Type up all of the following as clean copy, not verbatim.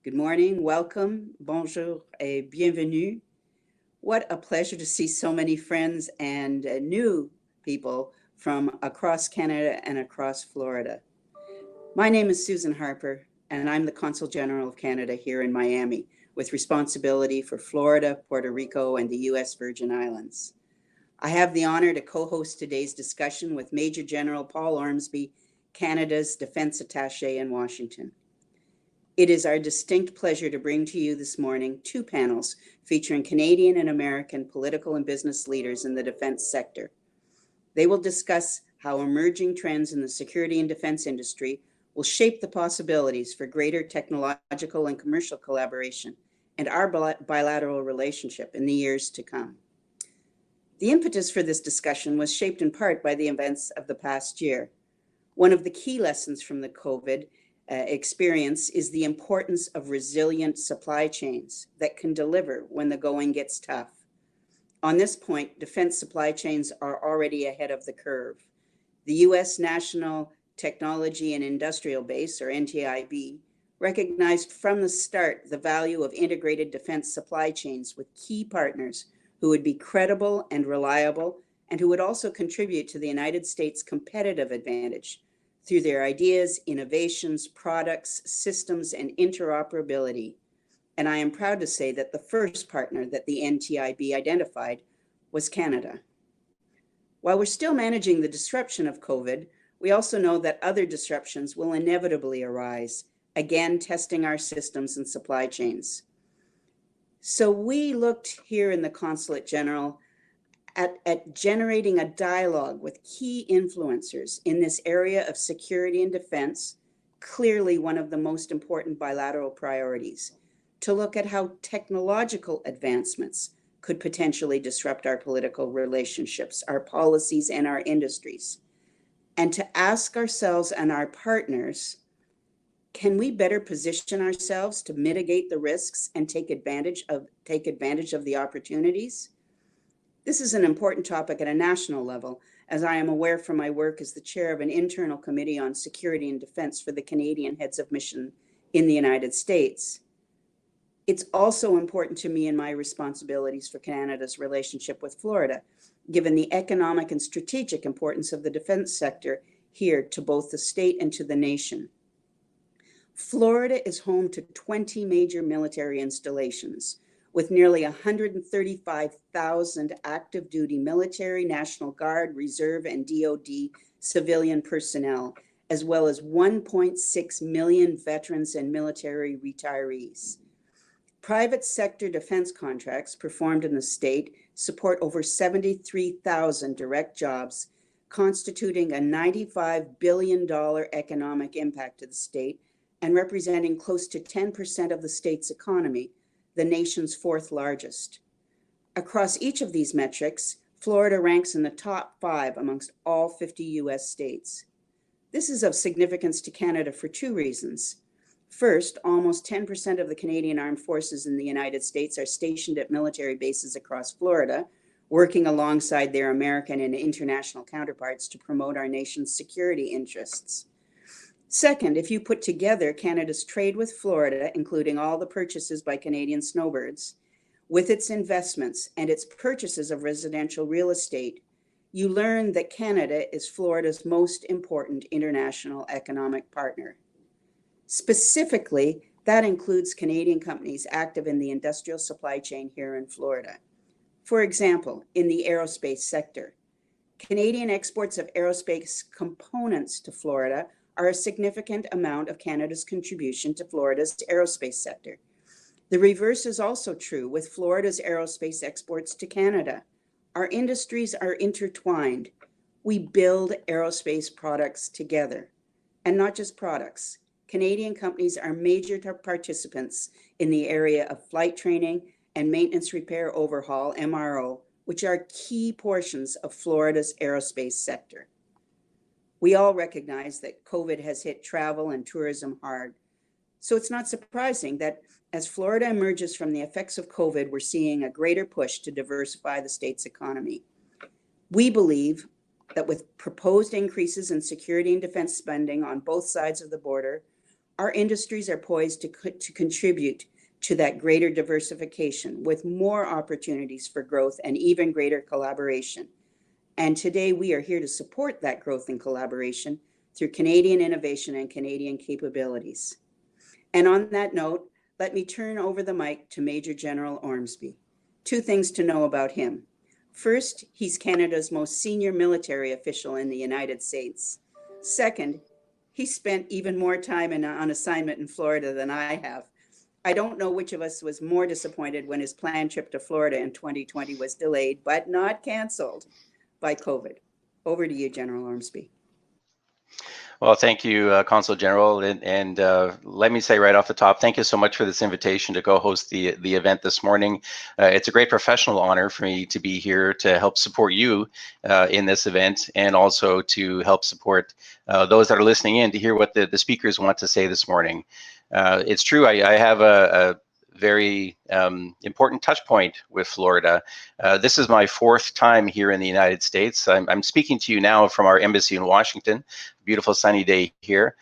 Good morning, welcome, bonjour, et bienvenue. What a pleasure to see so many friends and new people from across Canada and across Florida. My name is Susan Harper, and I'm the Consul General of Canada here in Miami, with responsibility for Florida, Puerto Rico, and the U.S. Virgin Islands. I have the honor to co-host today's discussion with Major General Paul Ormsby, Canada's Defense Attaché in Washington. It is our distinct pleasure to bring to you this morning two panels featuring Canadian and American political and business leaders in the defense sector. They will discuss how emerging trends in the security and defense industry will shape the possibilities for greater technological and commercial collaboration and our bilateral relationship in the years to come. The impetus for this discussion was shaped in part by the events of the past year. One of the key lessons from the COVID experience is the importance of resilient supply chains that can deliver when the going gets tough. On this point, defense supply chains are already ahead of the curve. The U.S. National Technology and Industrial Base, or NTIB, recognized from the start the value of integrated defense supply chains with key partners who would be credible and reliable and who would also contribute to the United States' competitive advantage through their ideas, innovations, products, systems, and interoperability. And I am proud to say that the first partner that the NTIB identified was Canada. While we're still managing the disruption of COVID, we also know that other disruptions will inevitably arise, again testing our systems and supply chains. So we looked here in the Consulate General at generating a dialogue with key influencers in this area of security and defense, clearly one of the most important bilateral priorities, to look at how technological advancements could potentially disrupt our political relationships, our policies, and our industries, and to ask ourselves and our partners, can we better position ourselves to mitigate the risks and take advantage of the opportunities? This is an important topic at a national level, as I am aware from my work as the chair of an internal committee on security and defense for the Canadian heads of mission in the United States. It's also important to me in my responsibilities for Canada's relationship with Florida, given the economic and strategic importance of the defense sector here to both the state and to the nation. Florida is home to 20 major military installations, with nearly 135,000 active duty military, National Guard, Reserve, and DoD civilian personnel, as well as 1.6 million veterans and military retirees. Private sector defense contracts performed in the state support over 73,000 direct jobs, constituting a $95 billion economic impact to the state and representing close to 10% of the state's economy, the nation's fourth largest. Across each of these metrics, Florida ranks in the top 5 amongst all 50 US states. This is of significance to Canada for two reasons. First, almost 10% of the Canadian Armed Forces in the United States are stationed at military bases across Florida, working alongside their American and international counterparts to promote our nation's security interests. Second, if you put together Canada's trade with Florida, including all the purchases by Canadian snowbirds, with its investments and its purchases of residential real estate, you learn that Canada is Florida's most important international economic partner. Specifically, that includes Canadian companies active in the industrial supply chain here in Florida. For example, in the aerospace sector, Canadian exports of aerospace components to Florida are a significant amount of Canada's contribution to Florida's aerospace sector. The reverse is also true with Florida's aerospace exports to Canada. Our industries are intertwined. We build aerospace products together, and not just products. Canadian companies are major participants in the area of flight training and maintenance repair overhaul, MRO, which are key portions of Florida's aerospace sector. We all recognize that COVID has hit travel and tourism hard. So it's not surprising that as Florida emerges from the effects of COVID, we're seeing a greater push to diversify the state's economy. We believe that with proposed increases in security and defense spending on both sides of the border, Our industries are poised to contribute to that greater diversification with more opportunities for growth and even greater collaboration. And today we are here to support that growth and collaboration through Canadian innovation and Canadian capabilities. And on that note, let me turn over the mic to Major General Ormsby. Two things to know about him. First, he's Canada's most senior military official in the United States. Second, he spent even more time on assignment in Florida than I have. I don't know which of us was more disappointed when his planned trip to Florida in 2020 was delayed, but not canceled by COVID. Over to you, General Ormsby. Well, thank you, Consul General, and let me say right off the top, thank you so much for this invitation to co-host the event this morning. It's a great professional honor for me to be here to help support you in this event, and also to help support those that are listening in to hear what the speakers want to say this morning. It's true, I have a very important touch point with Florida. This is my fourth time here in the United States. I'm speaking to you now from our embassy in Washington. Beautiful sunny day here.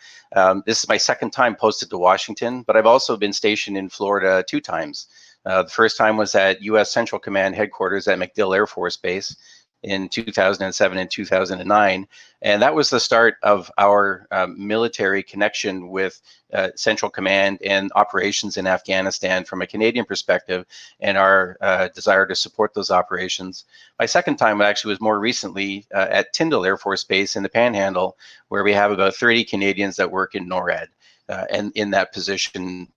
This is my second time posted to Washington, but I've also been stationed in Florida 2 times. The first time was at U.S. Central Command headquarters at MacDill Air Force Base in 2007 and 2009. And that was the start of our military connection with Central Command and operations in Afghanistan from a Canadian perspective, and our desire to support those operations. My second time actually was more recently at Tyndall Air Force Base in the Panhandle, where we have about 30 Canadians that work in NORAD. And in that position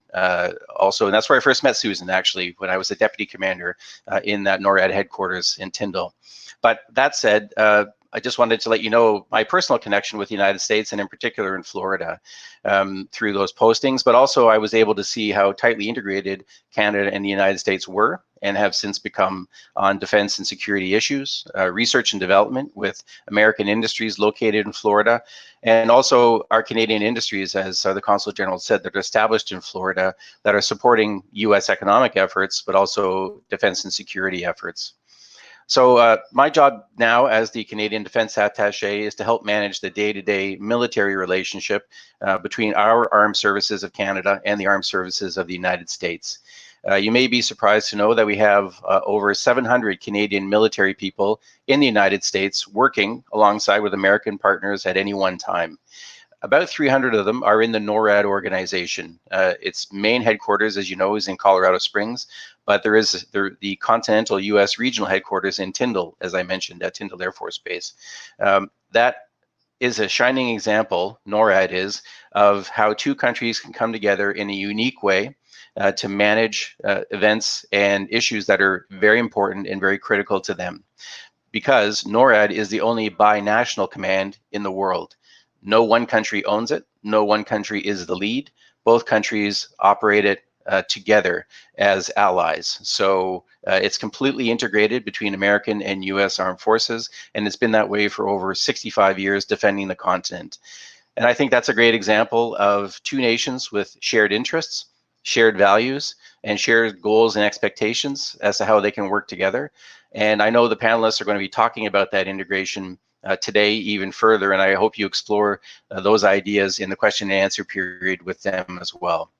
also, and that's where I first met Susan, actually, when I was a deputy commander in that NORAD headquarters in Tyndall. But that said, I just wanted to let you know my personal connection with the United States, and in particular in Florida, through those postings. But also I was able to see how tightly integrated Canada and the United States were and have since become on defense and security issues, research and development with American industries located in Florida, and also our Canadian industries, as the Consul General said, that are established in Florida that are supporting U.S. economic efforts, but also defense and security efforts. So my job now as the Canadian Defense Attaché is to help manage the day-to-day military relationship between our armed services of Canada and the armed services of the United States. You may be surprised to know that we have over 700 Canadian military people in the United States working alongside with American partners at any one time. About 300 of them are in the NORAD organization. Its main headquarters, as you know, is in Colorado Springs, but there is the continental U.S. regional headquarters in Tyndall, as I mentioned, at Tyndall Air Force Base. That is a shining example, NORAD is, of how 2 countries can come together in a unique way to manage events and issues that are very important and very critical to them. Because NORAD is the only binational command in the world. No one country owns it. No one country is the lead. Both countries operate it together as allies. So it's completely integrated between American and U.S. armed forces, and it's been that way for over 65 years defending the continent. And I think that's a great example of 2 nations with shared interests, shared values, and shared goals and expectations as to how they can work together. And I know the panelists are going to be talking about that integration today even further, and I hope you explore those ideas in the question and answer period with them as well.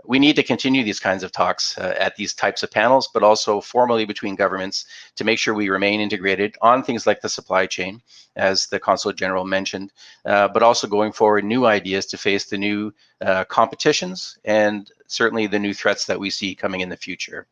We need to continue these kinds of talks at these types of panels, but also formally between governments to make sure we remain integrated on things like the supply chain, as the Consul General mentioned, but also going forward new ideas to face the new competitions and certainly the new threats that we see coming in the future.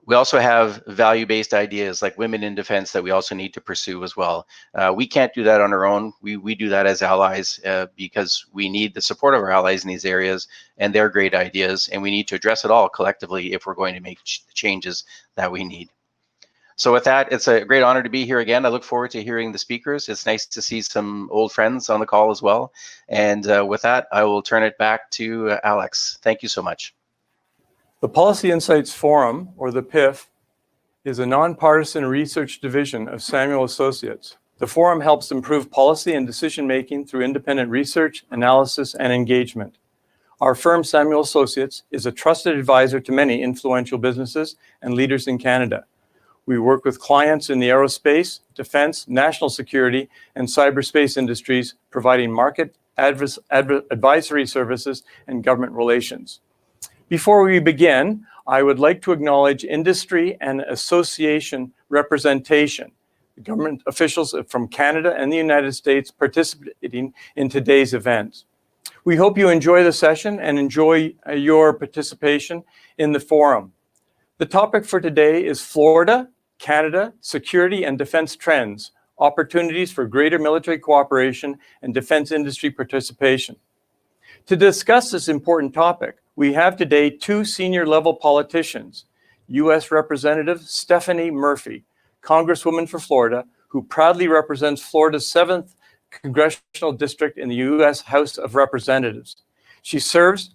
We also have value-based ideas like women in defense that we also need to pursue as well. We can't do that on our own. We do that as allies because we need the support of our allies in these areas, and they're great ideas, and we need to address it all collectively if we're going to make changes that we need. So with that, it's a great honor to be here again. I look forward to hearing the speakers. It's nice to see some old friends on the call as well. And with that, I will turn it back to Alex. Thank you so much. The Policy Insights Forum, or the PIF, is a nonpartisan research division of Samuel Associates. The forum helps improve policy and decision-making through independent research, analysis, and engagement. Our firm, Samuel Associates, is a trusted advisor to many influential businesses and leaders in Canada. We work with clients in the aerospace, defense, national security, and cyberspace industries, providing market advisory services, and government relations. Before we begin, I would like to acknowledge industry and association representation, the government officials from Canada and the United States participating in today's event. We hope you enjoy the session and enjoy your participation in the forum. The topic for today is Florida, Canada, Security and Defense Trends, Opportunities for Greater Military Cooperation and Defense Industry Participation. To discuss this important topic, we have today two senior-level politicians, U.S. Representative Stephanie Murphy, Congresswoman for Florida, who proudly represents Florida's 7th Congressional District in the U.S. House of Representatives. She serves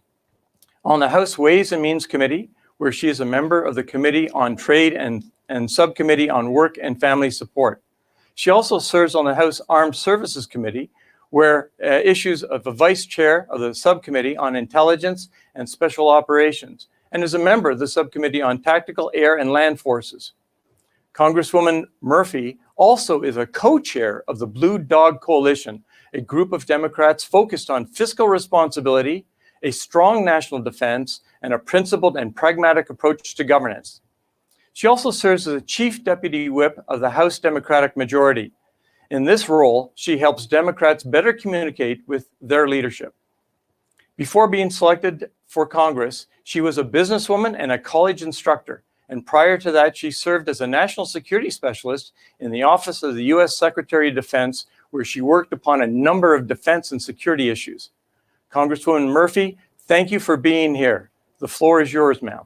on the House Ways and Means Committee, where she is a member of the Committee on Trade and Subcommittee on Work and Family Support. She also serves on the House Armed Services Committee, where issues of a vice chair of the subcommittee on intelligence and special operations, and is a member of the subcommittee on tactical air and land forces. Congresswoman Murphy also is a co-chair of the Blue Dog Coalition, a group of Democrats focused on fiscal responsibility, a strong national defense, and a principled and pragmatic approach to governance. She also serves as the Chief Deputy Whip of the House Democratic Majority. In this role, she helps Democrats better communicate with their leadership. Before being selected for Congress, she was a businesswoman and a college instructor. And prior to that, she served as a national security specialist in the Office of the U.S. Secretary of Defense, where she worked upon a number of defense and security issues. Congresswoman Murphy, thank you for being here. The floor is yours, ma'am.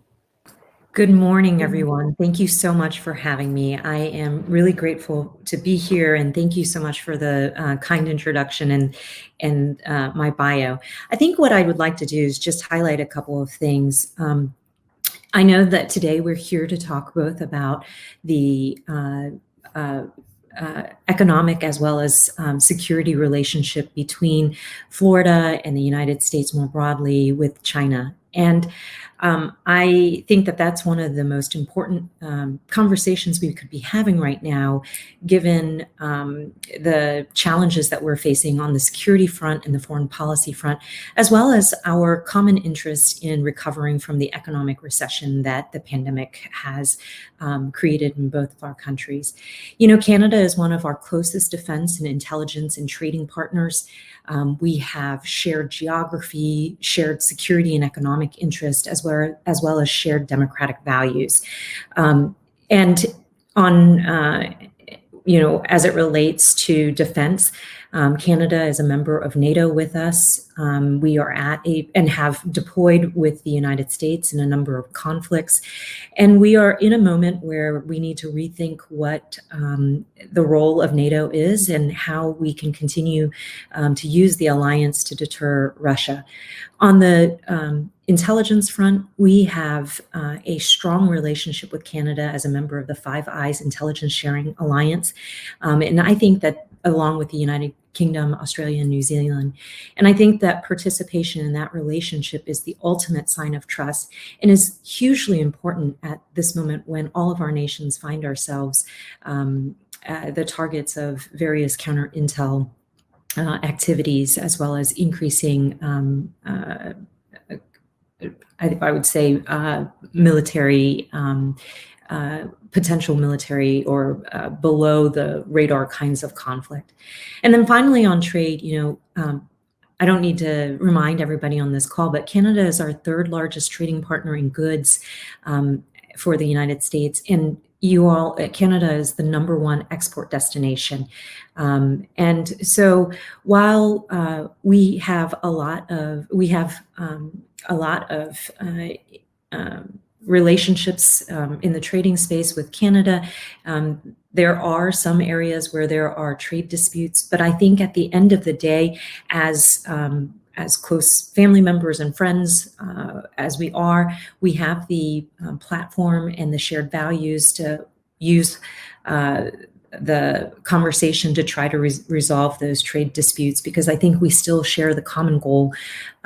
Good morning, everyone. Thank you so much for having me. I am really grateful to be here, and thank you so much for the kind introduction and my bio. I think what I would like to do is just highlight a couple of things. I know that today we're here to talk both about the economic as well as security relationship between Florida and the United States more broadly with China. And I think that that's one of the most important conversations we could be having right now, given the challenges that we're facing on the security front and the foreign policy front, as well as our common interest in recovering from the economic recession that the pandemic has created in both of our countries. You know, Canada is one of our closest defense and intelligence and trading partners. We have shared geography, shared security and economic interest, as well as shared democratic values. And on, as it relates to defense, Canada is a member of NATO with us. We are and have deployed with the United States in a number of conflicts. And we are in a moment where we need to rethink what the role of NATO is and how we can continue to use the alliance to deter Russia. On the intelligence front, we have a strong relationship with Canada as a member of the Five Eyes Intelligence Sharing Alliance. And I think that along with the United Kingdom, Australia, and New Zealand. And I think that participation in that relationship is the ultimate sign of trust and is hugely important at this moment when all of our nations find ourselves the targets of various counter intel activities, as well as increasing, I would say, military potential military or below the radar kinds of conflict. And then finally on trade, I don't need to remind everybody on this call, but Canada is our third largest trading partner in goods for the United States. And Canada is the #1 export destination. And so while we have a lot of relationships in the trading space with Canada, there are some areas where there are trade disputes, but I think at the end of the day, as close family members and friends as we are, we have the platform and the shared values to use the conversation to try to resolve those trade disputes, because I think we still share the common goal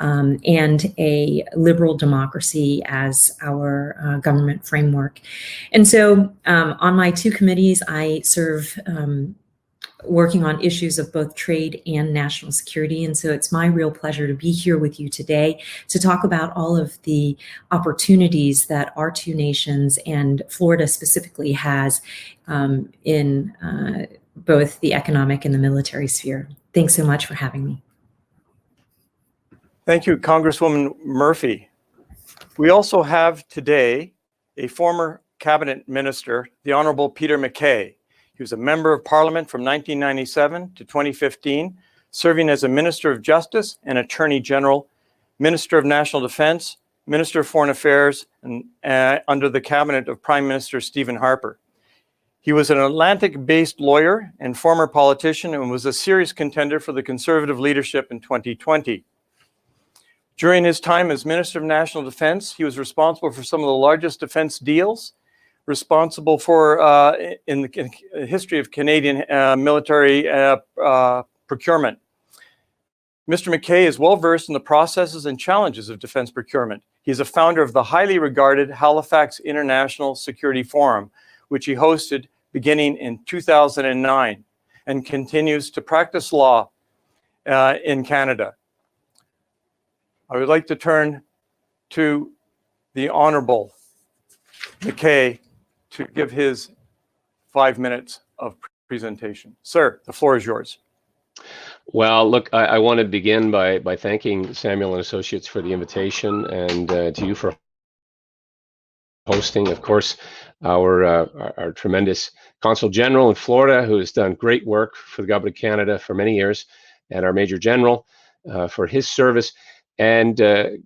and a liberal democracy as our government framework. And so on my two committees, I serve working on issues of both trade and national security. And so it's my real pleasure to be here with you today to talk about all of the opportunities that our two nations and Florida specifically has in both the economic and the military sphere. Thanks so much for having me. Thank you, Congresswoman Murphy. We also have today a former cabinet minister, the Honourable Peter Mckay. He was a member of Parliament from 1997 to 2015, serving as a Minister of Justice and Attorney General, Minister of National Defence, Minister of Foreign Affairs, and under the cabinet of Prime Minister Stephen Harper. He was an Atlantic-based lawyer and former politician and was a serious contender for the Conservative leadership in 2020. During his time as Minister of National Defence, he was responsible for some of the largest defence deals, responsible for, in the history of Canadian military procurement. Mr. Mckay is well versed in the processes and challenges of defence procurement. He is a founder of the highly regarded Halifax International Security Forum, which he hosted beginning in 2009 and continues to practice law in Canada. I would like to turn to the Honourable Mckay to give his 5 minutes of presentation. Sir, the floor is yours. Well, look, I want to begin by thanking Samuel and Associates for the invitation, and to you for hosting, of course, our tremendous Consul General in Florida, who has done great work for the Government of Canada for many years, and our Major General for his service. And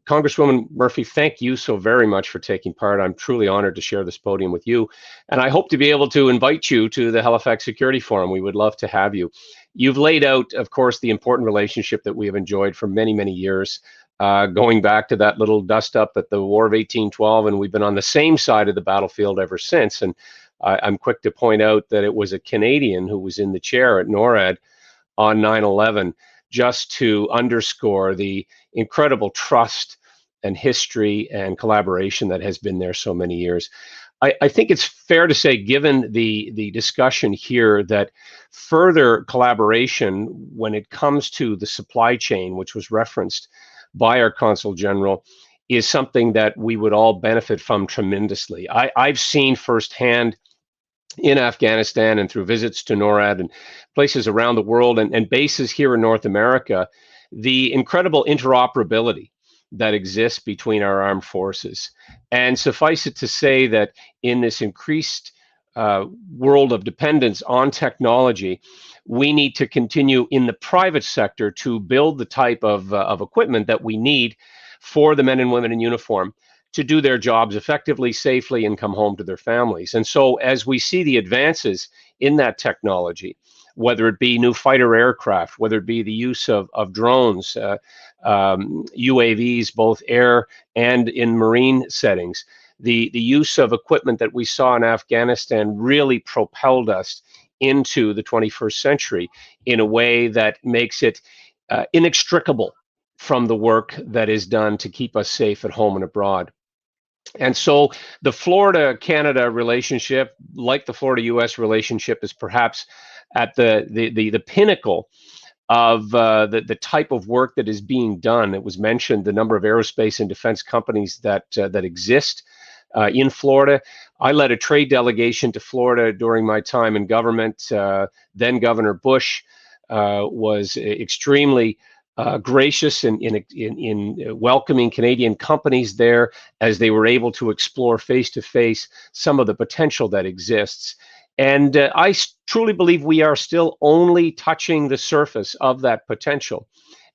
Congresswoman Murphy, thank you so very much for taking part. I'm truly honored to share this podium with you. And I hope to be able to invite you to the Halifax Security Forum. We would love to have you. You've laid out, of course, the important relationship that we have enjoyed for many, many years, going back to that little dust up at the War of 1812. And we've been on the same side of the battlefield ever since. And I'm quick to point out that it was a Canadian who was in the chair at NORAD on 9/11, just to underscore the incredible trust and history and collaboration that has been there so many years. I think it's fair to say, given the discussion here, that further collaboration when it comes to the supply chain, which was referenced by our Consul General, is something that we would all benefit from tremendously. I've seen firsthand in Afghanistan and through visits to NORAD and places around the world and bases here in North America, the incredible interoperability that exists between our armed forces. And suffice it to say that in this increased world of dependence on technology, we need to continue in the private sector to build the type of equipment that we need for the men and women in uniform to do their jobs effectively, safely, and come home to their families. And so as we see the advances in that technology, whether it be new fighter aircraft, whether it be the use of drones, UAVs, both air and in marine settings, the use of equipment that we saw in Afghanistan really propelled us into the 21st century in a way that makes it inextricable from the work that is done to keep us safe at home and abroad. And so the Florida-Canada relationship, like the Florida-US relationship, is perhaps at the pinnacle of the type of work that is being done. It was mentioned the number of aerospace and defense companies that exist in Florida. I led a trade delegation to Florida during my time in government. Then Governor Bush was extremely gracious in welcoming Canadian companies there as they were able to explore face-to-face some of the potential that exists. And I truly believe we are still only touching the surface of that potential.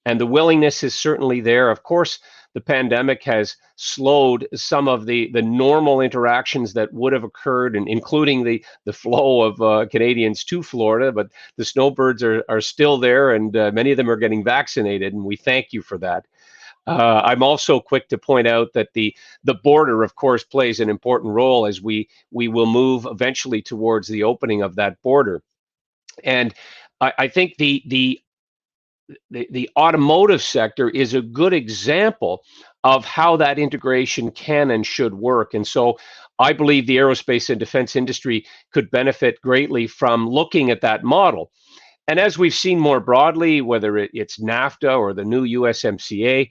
And the willingness is certainly there. Of course, the pandemic has slowed some of the normal interactions that would have occurred, and including the flow of Canadians to Florida, but the snowbirds are still there, and many of them are getting vaccinated, and we thank you for that. I'm also quick to point out that the border, of course, plays an important role as we will move eventually towards the opening of that border. And I think the automotive sector is a good example of how that integration can and should work. And so I believe the aerospace and defense industry could benefit greatly from looking at that model. And as we've seen more broadly, whether it's NAFTA or the new USMCA,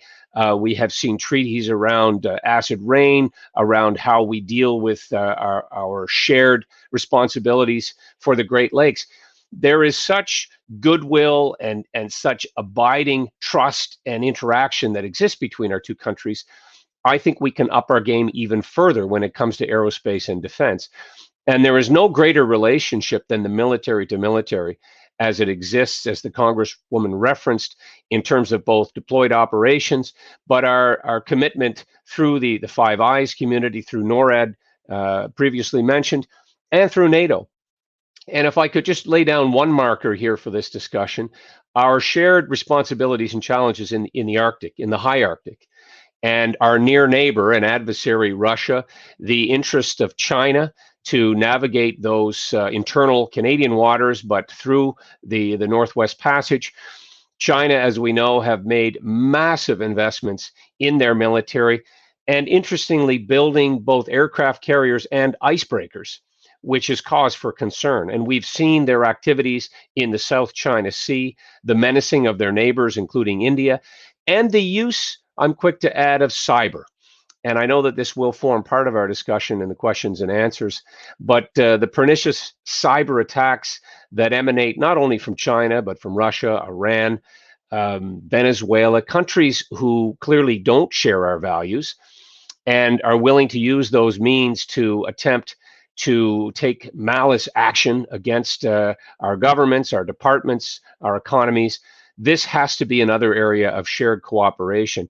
we have seen treaties around acid rain, around how we deal with our shared responsibilities for the Great Lakes. There is such goodwill and such abiding trust and interaction that exists between our two countries. I think we can up our game even further when it comes to aerospace and defense. And there is no greater relationship than the military to military as it exists, as the Congresswoman referenced, in terms of both deployed operations, but our commitment through the Five Eyes community, through NORAD, previously mentioned, and through NATO. And if I could just lay down one marker here for this discussion, our shared responsibilities and challenges in the Arctic, in the high Arctic, and our near neighbor and adversary, Russia, the interest of China to navigate those internal Canadian waters, but through the Northwest Passage. China, as we know, have made massive investments in their military, and interestingly, building both aircraft carriers and icebreakers, which is cause for concern. And we've seen their activities in the South China Sea, the menacing of their neighbors, including India, and the use, I'm quick to add, of cyber. And I know that this will form part of our discussion in the questions and answers, but the pernicious cyber attacks that emanate not only from China, but from Russia, Iran, Venezuela, countries who clearly don't share our values and are willing to use those means to attempt to take malice action against our governments, our departments, our economies. This has to be another area of shared cooperation.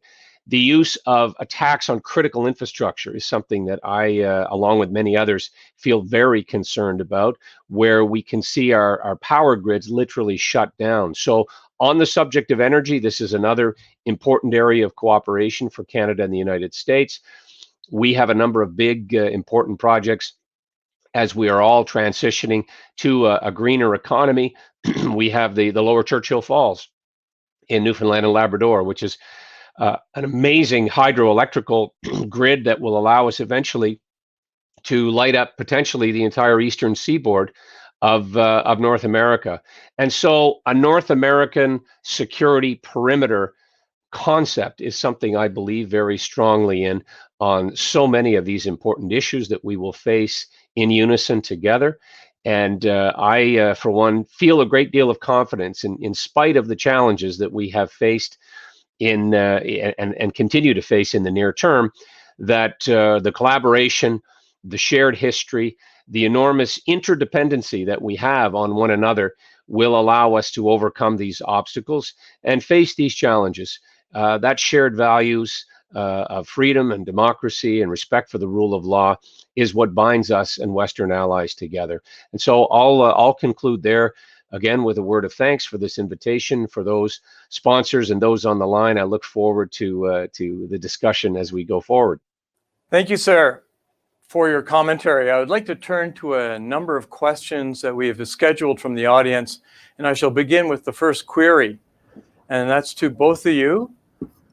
The use of attacks on critical infrastructure is something that I, along with many others, feel very concerned about, where we can see our power grids literally shut down. So on the subject of energy, this is another important area of cooperation for Canada and the United States. We have a number of big, important projects as we are all transitioning to a greener economy. We have the Lower Churchill Falls in Newfoundland and Labrador, which is an amazing hydroelectrical grid that will allow us eventually to light up potentially the entire eastern seaboard of North America. And so a North American security perimeter concept is something I believe very strongly in on so many of these important issues that we will face in unison together. And I, for one, feel a great deal of confidence in spite of the challenges that we have faced and continue to face in the near term, that the collaboration, the shared history, the enormous interdependency that we have on one another will allow us to overcome these obstacles and face these challenges. That shared values of freedom and democracy and respect for the rule of law is what binds us and Western allies together. And so I'll conclude there, again, with a word of thanks for this invitation, for those sponsors and those on the line. I look forward to the discussion as we go forward. Thank you, sir, for your commentary. I would like to turn to a number of questions that we have scheduled from the audience, and I shall begin with the first query, and that's to both of you.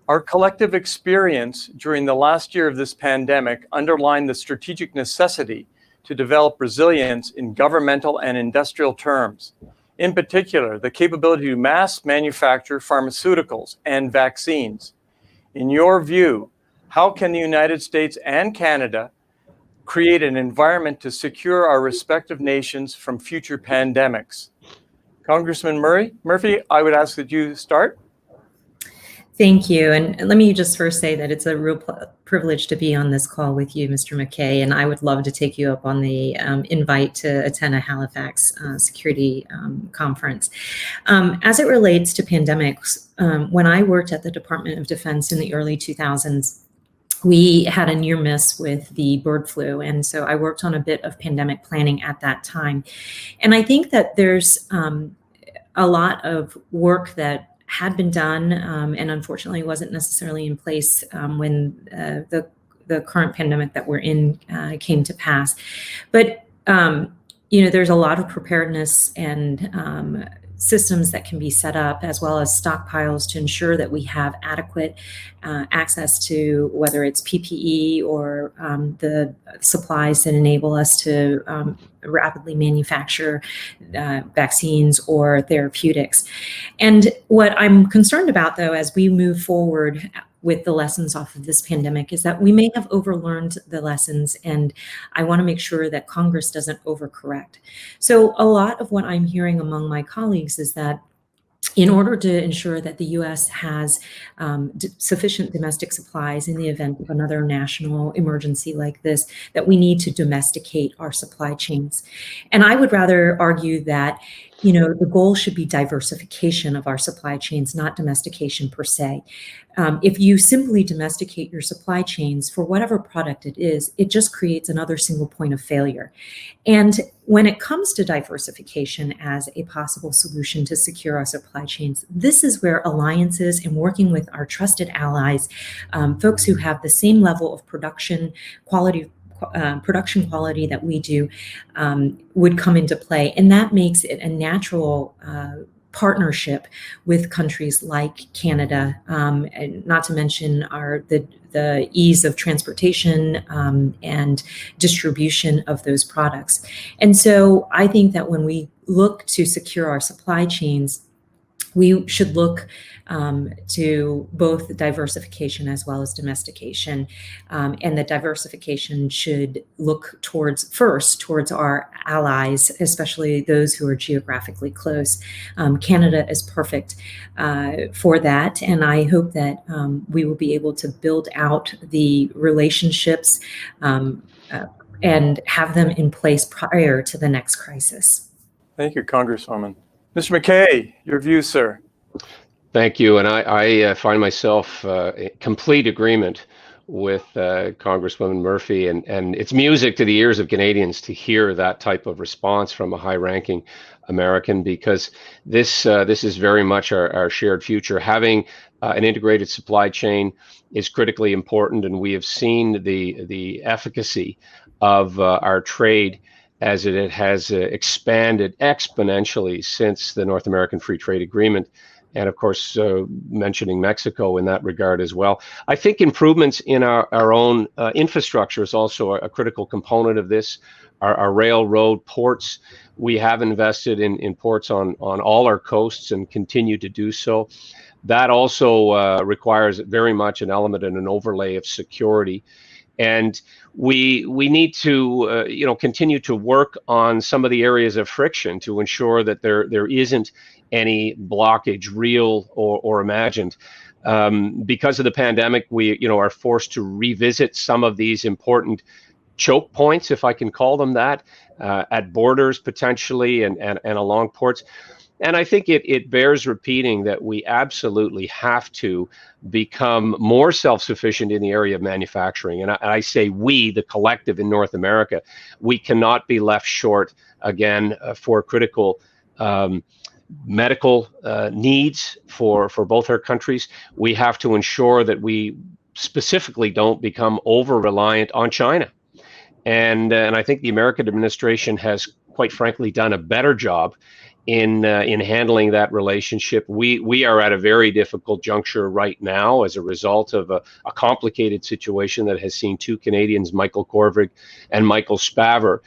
Our collective experience during the last year of this pandemic underlined the strategic necessity to develop resilience in governmental and industrial terms. In particular, the capability to mass manufacture pharmaceuticals and vaccines. In your view, how can the United States and Canada create an environment to secure our respective nations from future pandemics? Congressman Murphy, I would ask that you start. Thank you. And let me just first say that it's a real privilege to be on this call with you, Mr. Mckay, and I would love to take you up on the invite to attend a Halifax security conference. As it relates to pandemics, when I worked at the Department of Defense in the early 2000s, we had a near miss with the bird flu. And so I worked on a bit of pandemic planning at that time. And I think that there's a lot of work that had been done and unfortunately wasn't necessarily in place when the current pandemic that we're in came to pass. But, there's a lot of preparedness and systems that can be set up, as well as stockpiles to ensure that we have adequate access to whether it's PPE or the supplies that enable us to rapidly manufacture vaccines or therapeutics. And what I'm concerned about, though, as we move forward with the lessons off of this pandemic, is that we may have overlearned the lessons, and I want to make sure that Congress doesn't overcorrect. So a lot of what I'm hearing among my colleagues is that in order to ensure that the U.S. has sufficient domestic supplies in the event of another national emergency like this, that we need to domesticate our supply chains. And I would rather argue that, you know, the goal should be diversification of our supply chains, not domestication per se. If you simply domesticate your supply chains for whatever product it is, it just creates another single point of failure. And when it comes to diversification as a possible solution to secure our supply chains, this is where alliances and working with our trusted allies, folks who have the same level of production quality that we do, would come into play. And that makes it a natural partnership with countries like Canada, and not to mention the ease of transportation and distribution of those products. And so I think that when we look to secure our supply chains, we should look to both diversification as well as domestication. And the diversification should look towards our allies, especially those who are geographically close. Canada is perfect for that. And I hope that we will be able to build out the relationships and have them in place prior to the next crisis. Thank you, Congresswoman. Mr. Mckay, your views, sir. Thank you. And I find myself in complete agreement with Congresswoman Murphy, and it's music to the ears of Canadians to hear that type of response from a high-ranking American, because this is very much our shared future. Having an integrated supply chain is critically important, and we have seen the efficacy of our trade as it has expanded exponentially since the North American Free Trade Agreement, and of course mentioning Mexico in that regard as well. I think improvements in our own infrastructure is also a critical component of this. Our railroad, ports, we have invested in ports on all our coasts and continue to do so. That also requires very much an element and an overlay of security. And we need to continue to work on some of the areas of friction to ensure that there isn't any blockage, real or imagined. Because of the pandemic, we are forced to revisit some of these important choke points, if I can call them that, at borders potentially and along ports. And I think it bears repeating that we absolutely have to become more self-sufficient in the area of manufacturing. And I say we, the collective in North America, we cannot be left short again for critical medical needs for both our countries. We have to ensure that we specifically don't become over-reliant on China. And I think the American administration has, quite frankly, done a better job in handling that relationship. We are at a very difficult juncture right now as a result of a complicated situation that has seen two Canadians, Michael Korvig and Michael Spavor,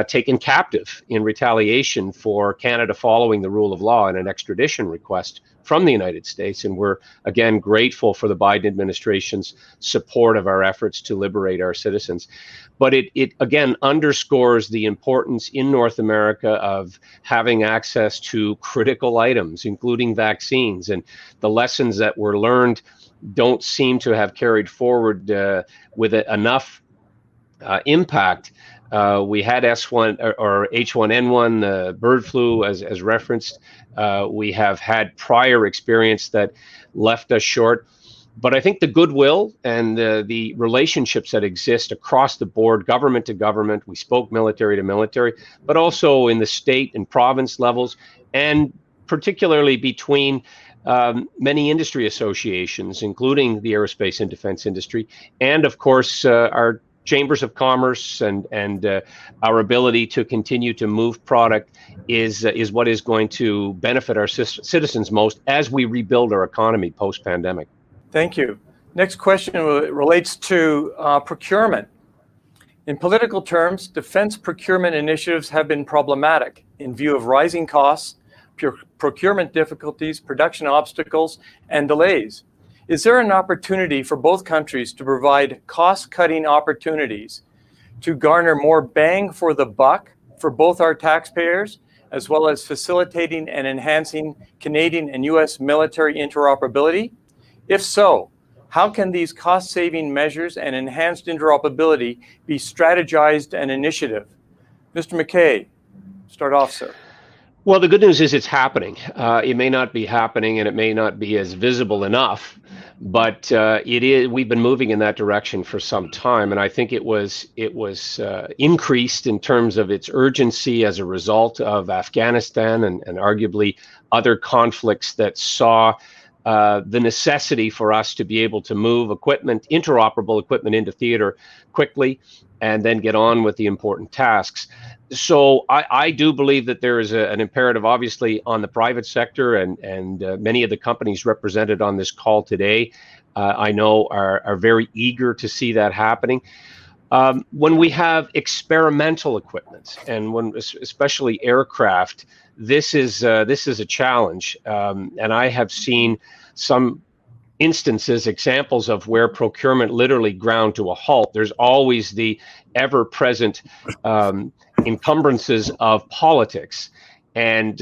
taken captive in retaliation for Canada following the rule of law and an extradition request from the United States. And we're, again, grateful for the Biden administration's support of our efforts to liberate our citizens. But it again underscores the importance in North America of having access to critical items, including vaccines. And the lessons that were learned don't seem to have carried forward with enough impact. We had S1 or H1N1 bird flu as referenced. We have had prior experience that left us short. But I think the goodwill and the relationships that exist across the board, government to government, we spoke military to military, but also in the state and province levels, and particularly between many industry associations, including the aerospace and defense industry, and of course our chambers of commerce and our ability to continue to move product is what is going to benefit our citizens most as we rebuild our economy post-pandemic. Thank you. Next question relates to procurement. In political terms, defense procurement initiatives have been problematic in view of rising costs, procurement difficulties, production obstacles, and delays. Is there an opportunity for both countries to provide cost-cutting opportunities to garner more bang for the buck for both our taxpayers, as well as facilitating and enhancing Canadian and U.S. military interoperability? If so, how can these cost-saving measures and enhanced interoperability be strategized and initiative? Mr. Mckay, start off, sir. Well, the good news is it's happening. It may not be happening and it may not be as visible enough, but it is. We've been moving in that direction for some time, and I think it was increased in terms of its urgency as a result of Afghanistan and arguably other conflicts that saw the necessity for us to be able to move equipment, interoperable equipment, into theater quickly and then get on with the important tasks. So I do believe that there is an imperative, obviously, on the private sector, and many of the companies represented on this call today, I know, are very eager to see that happening. When we have experimental equipment, and when especially aircraft, this is a challenge, and I have seen some instances, examples of where procurement literally ground to a halt. There's always the ever-present encumbrances of politics and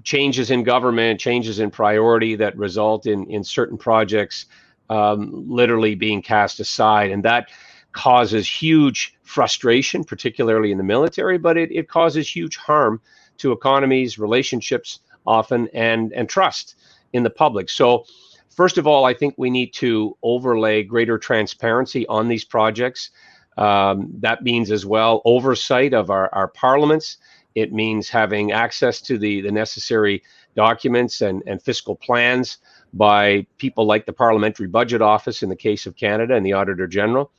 changes in government, changes in priority that result in certain projects literally being cast aside, and that causes huge frustration, particularly in the military, but it causes huge harm to economies, relationships often, and trust in the public. So first of all, I think we need to overlay greater transparency on these projects. That means as well oversight of our parliaments. It means having access to the necessary documents and fiscal plans by people like the Parliamentary Budget Office in the case of Canada and the Auditor General.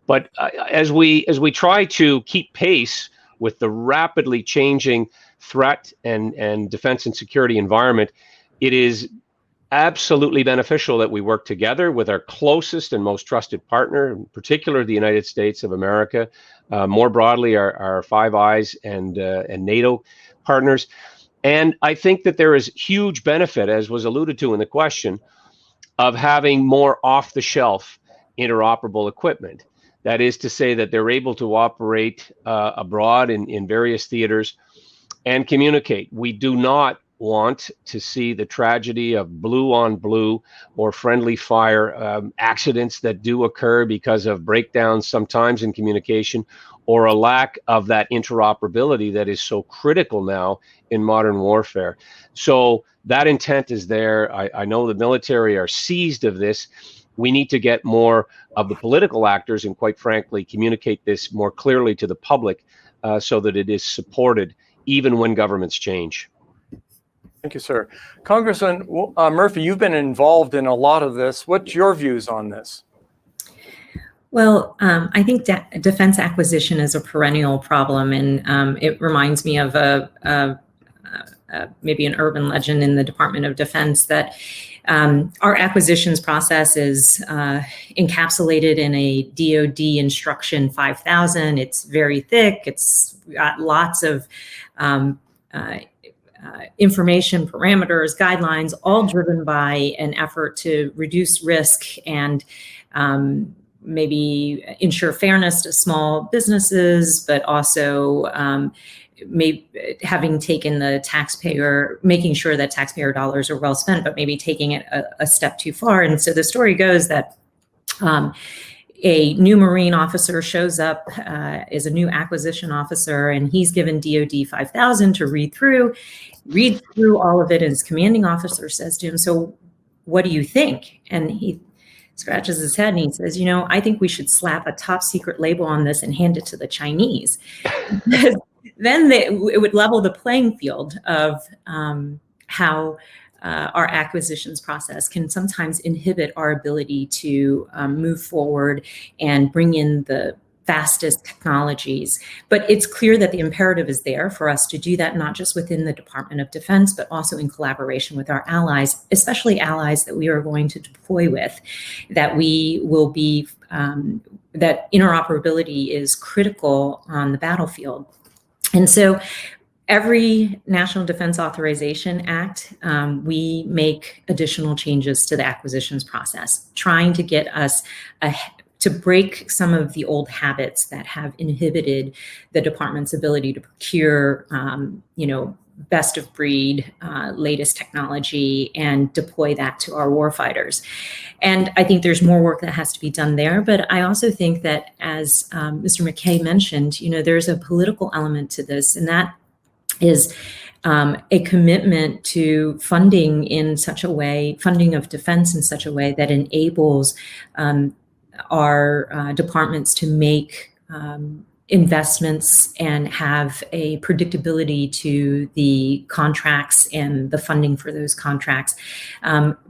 But as we try to keep pace with the rapidly changing threat and defense and security environment, it is absolutely beneficial that we work together with our closest and most trusted partner, in particular the United States of America, more broadly our Five Eyes and NATO partners. And I think that there is huge benefit, as was alluded to in the question, of having more off-the-shelf interoperable equipment. That is to say that they're able to operate abroad in various theaters and communicate. We do not want to see the tragedy of blue on blue or friendly fire accidents that do occur because of breakdowns sometimes in communication, or a lack of that interoperability that is so critical now in modern warfare. So that intent is there. I know the military are seized of this. We need to get more of the political actors and, quite frankly, communicate this more clearly to the public so that it is supported even when governments change. Thank you, sir. Congressman Murphy, you've been involved in a lot of this. What's your views on this? Well, I think defense acquisition is a perennial problem, and it reminds me of maybe an urban legend in the Department of Defense that our acquisitions process is encapsulated in a DoD Instruction 5000. It's very thick. It's got lots of information, parameters, guidelines, all driven by an effort to reduce risk and maybe ensure fairness to small businesses, but also having taken the taxpayer, making sure that taxpayer dollars are well spent, but maybe taking it a step too far. And so the story goes that a new Marine officer shows up, is a new acquisition officer, and he's given DoD 5000 to read through all of it. And his commanding officer says to him, "So what do you think?" And he scratches his head and he says, "I think we should slap a top secret label on this and hand it to the Chinese." Then it would level the playing field of how our acquisitions process can sometimes inhibit our ability to move forward and bring in the fastest technologies. But it's clear that the imperative is there for us to do that, not just within the Department of Defense, but also in collaboration with our allies, especially allies that we are going to deploy with, that we will be, that interoperability is critical on the battlefield. And so every National Defense Authorization Act, we make additional changes to the acquisitions process, trying to get us to break some of the old habits that have inhibited the department's ability to procure, best of breed, latest technology, and deploy that to our warfighters. And I think there's more work that has to be done there. But I also think that, as Mr. Mckay mentioned, there's a political element to this, and that is a commitment to funding in such a way, funding of defense in such a way that enables our departments to make investments and have a predictability to the contracts and the funding for those contracts.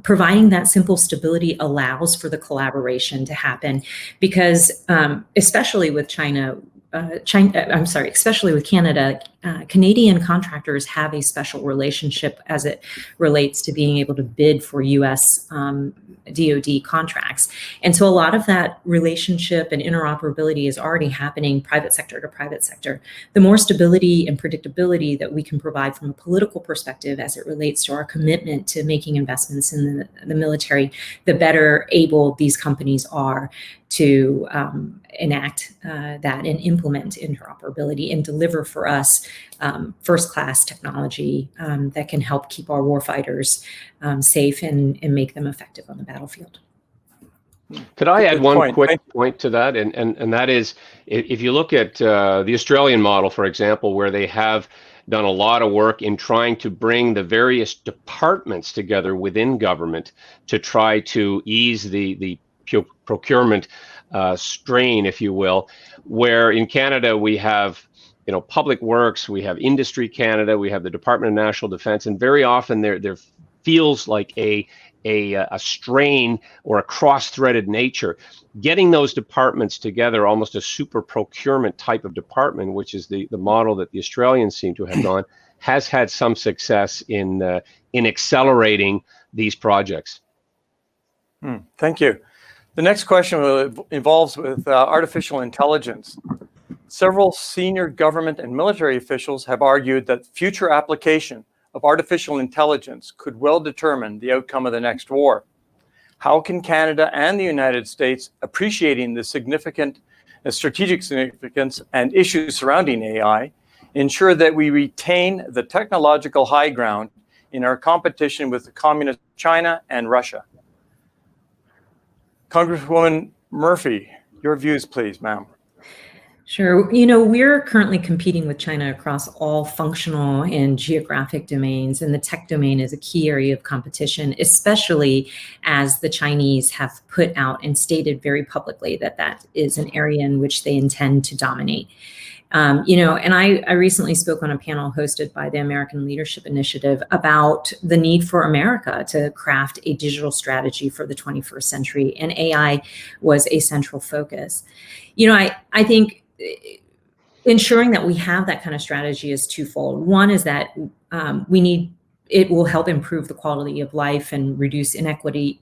Providing that simple stability allows for the collaboration to happen, because especially with especially with Canada, Canadian contractors have a special relationship as it relates to being able to bid for U.S. DoD contracts. And so a lot of that relationship and interoperability is already happening private sector to private sector. The more stability and predictability that we can provide from a political perspective as it relates to our commitment to making investments in the military, the better able these companies are to enact that and implement interoperability and deliver for us first-class technology that can help keep our warfighters safe and make them effective on the battlefield. Could I add Good one point. quick point to that? And that is, if you look at the Australian model, for example, where they have done a lot of work in trying to bring the various departments together within government to try to ease the procurement strain, if you will, where in Canada we have Public Works, we have Industry Canada, we have the Department of National Defense, and very often there feels like a strain or a cross-threaded nature. Getting those departments together, almost a super procurement type of department, which is the model that the Australians seem to have gone, has had some success in accelerating these projects. Thank you. The next question involves with artificial intelligence. Several senior government and military officials have argued that future application of artificial intelligence could well determine the outcome of the next war. How can Canada and the United States, appreciating the significant strategic significance and issues surrounding AI, ensure that we retain the technological high ground in our competition with the communist China and Russia? Congresswoman Murphy, your views, please, ma'am. Sure. We're currently competing with China across all functional and geographic domains, and the tech domain is a key area of competition, especially as the Chinese have put out and stated very publicly that that is an area in which they intend to dominate. And I recently spoke on a panel hosted by the American Leadership Initiative about the need for America to craft a digital strategy for the 21st century, and AI was a central focus. I think ensuring that we have that kind of strategy is twofold. One is that it will help improve the quality of life and reduce inequity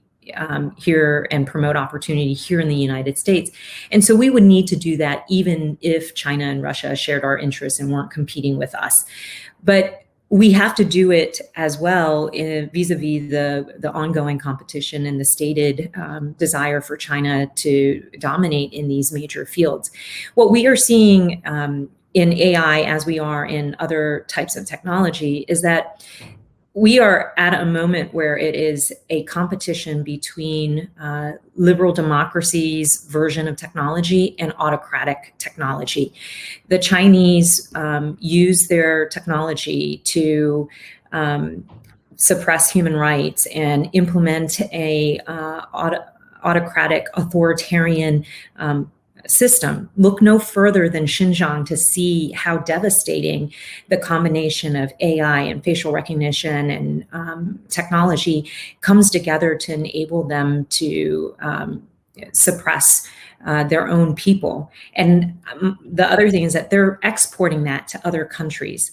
here and promote opportunity here in the United States. And so we would need to do that even if China and Russia shared our interests and weren't competing with us. But we have to do it as well vis-a-vis the ongoing competition and the stated desire for China to dominate in these major fields. What we are seeing in AI, as we are in other types of technology, is that we are at a moment where it is a competition between liberal democracy's version of technology and autocratic technology. The Chinese use their technology to suppress human rights and implement a autocratic, authoritarian system. Look no further than Xinjiang to see how devastating the combination of AI and facial recognition and technology comes together to enable them to suppress their own people. And the other thing is that they're exporting that to other countries.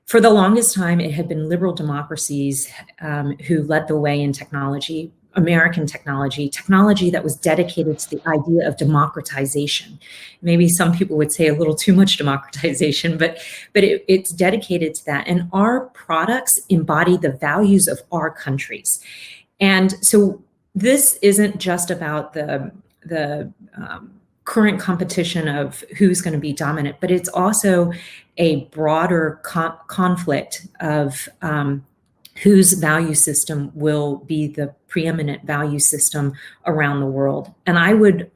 For the longest time, it had been liberal democracies who led the way in technology, American technology that was dedicated to the idea of democratization. Maybe some people would say a little too much democratization, but it's dedicated to that. And our products embody the values of our countries. And so this isn't just about the current competition of who's going to be dominant, but it's also a broader conflict of whose value system will be the preeminent value system around the world. And I would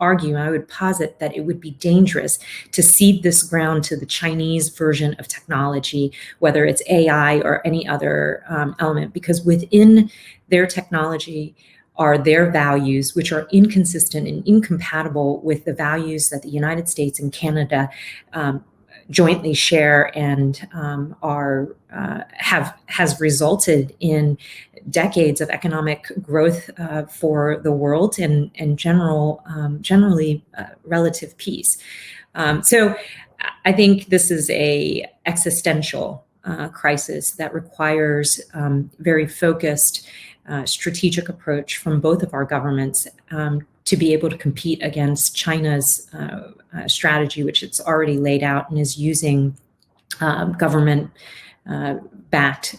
posit that it would be dangerous to cede this ground to the Chinese version of technology, whether it's AI or any other element, because within their technology are their values, which are inconsistent and incompatible with the values that the United States and Canada jointly share and has resulted in decades of economic growth for the world and generally relative peace. So I think this is a existential crisis that requires very focused strategic approach from both of our governments to be able to compete against China's strategy, which it's already laid out and is using government-backed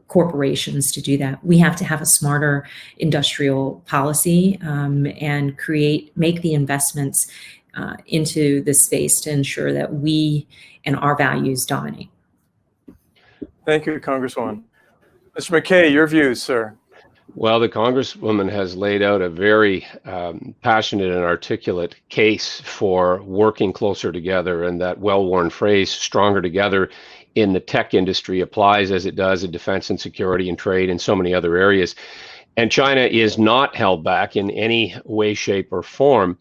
corporations to do that. We have to have a smarter industrial policy and make the investments into this space to ensure that we and our values dominate. Thank you, Congresswoman. Mr. Mckay, your views, sir. Well, the Congresswoman has laid out a very passionate and articulate case for working closer together, and that well-worn phrase, stronger together, in the tech industry applies as it does in defense and security and trade and so many other areas. And China is not held back in any way, shape, or form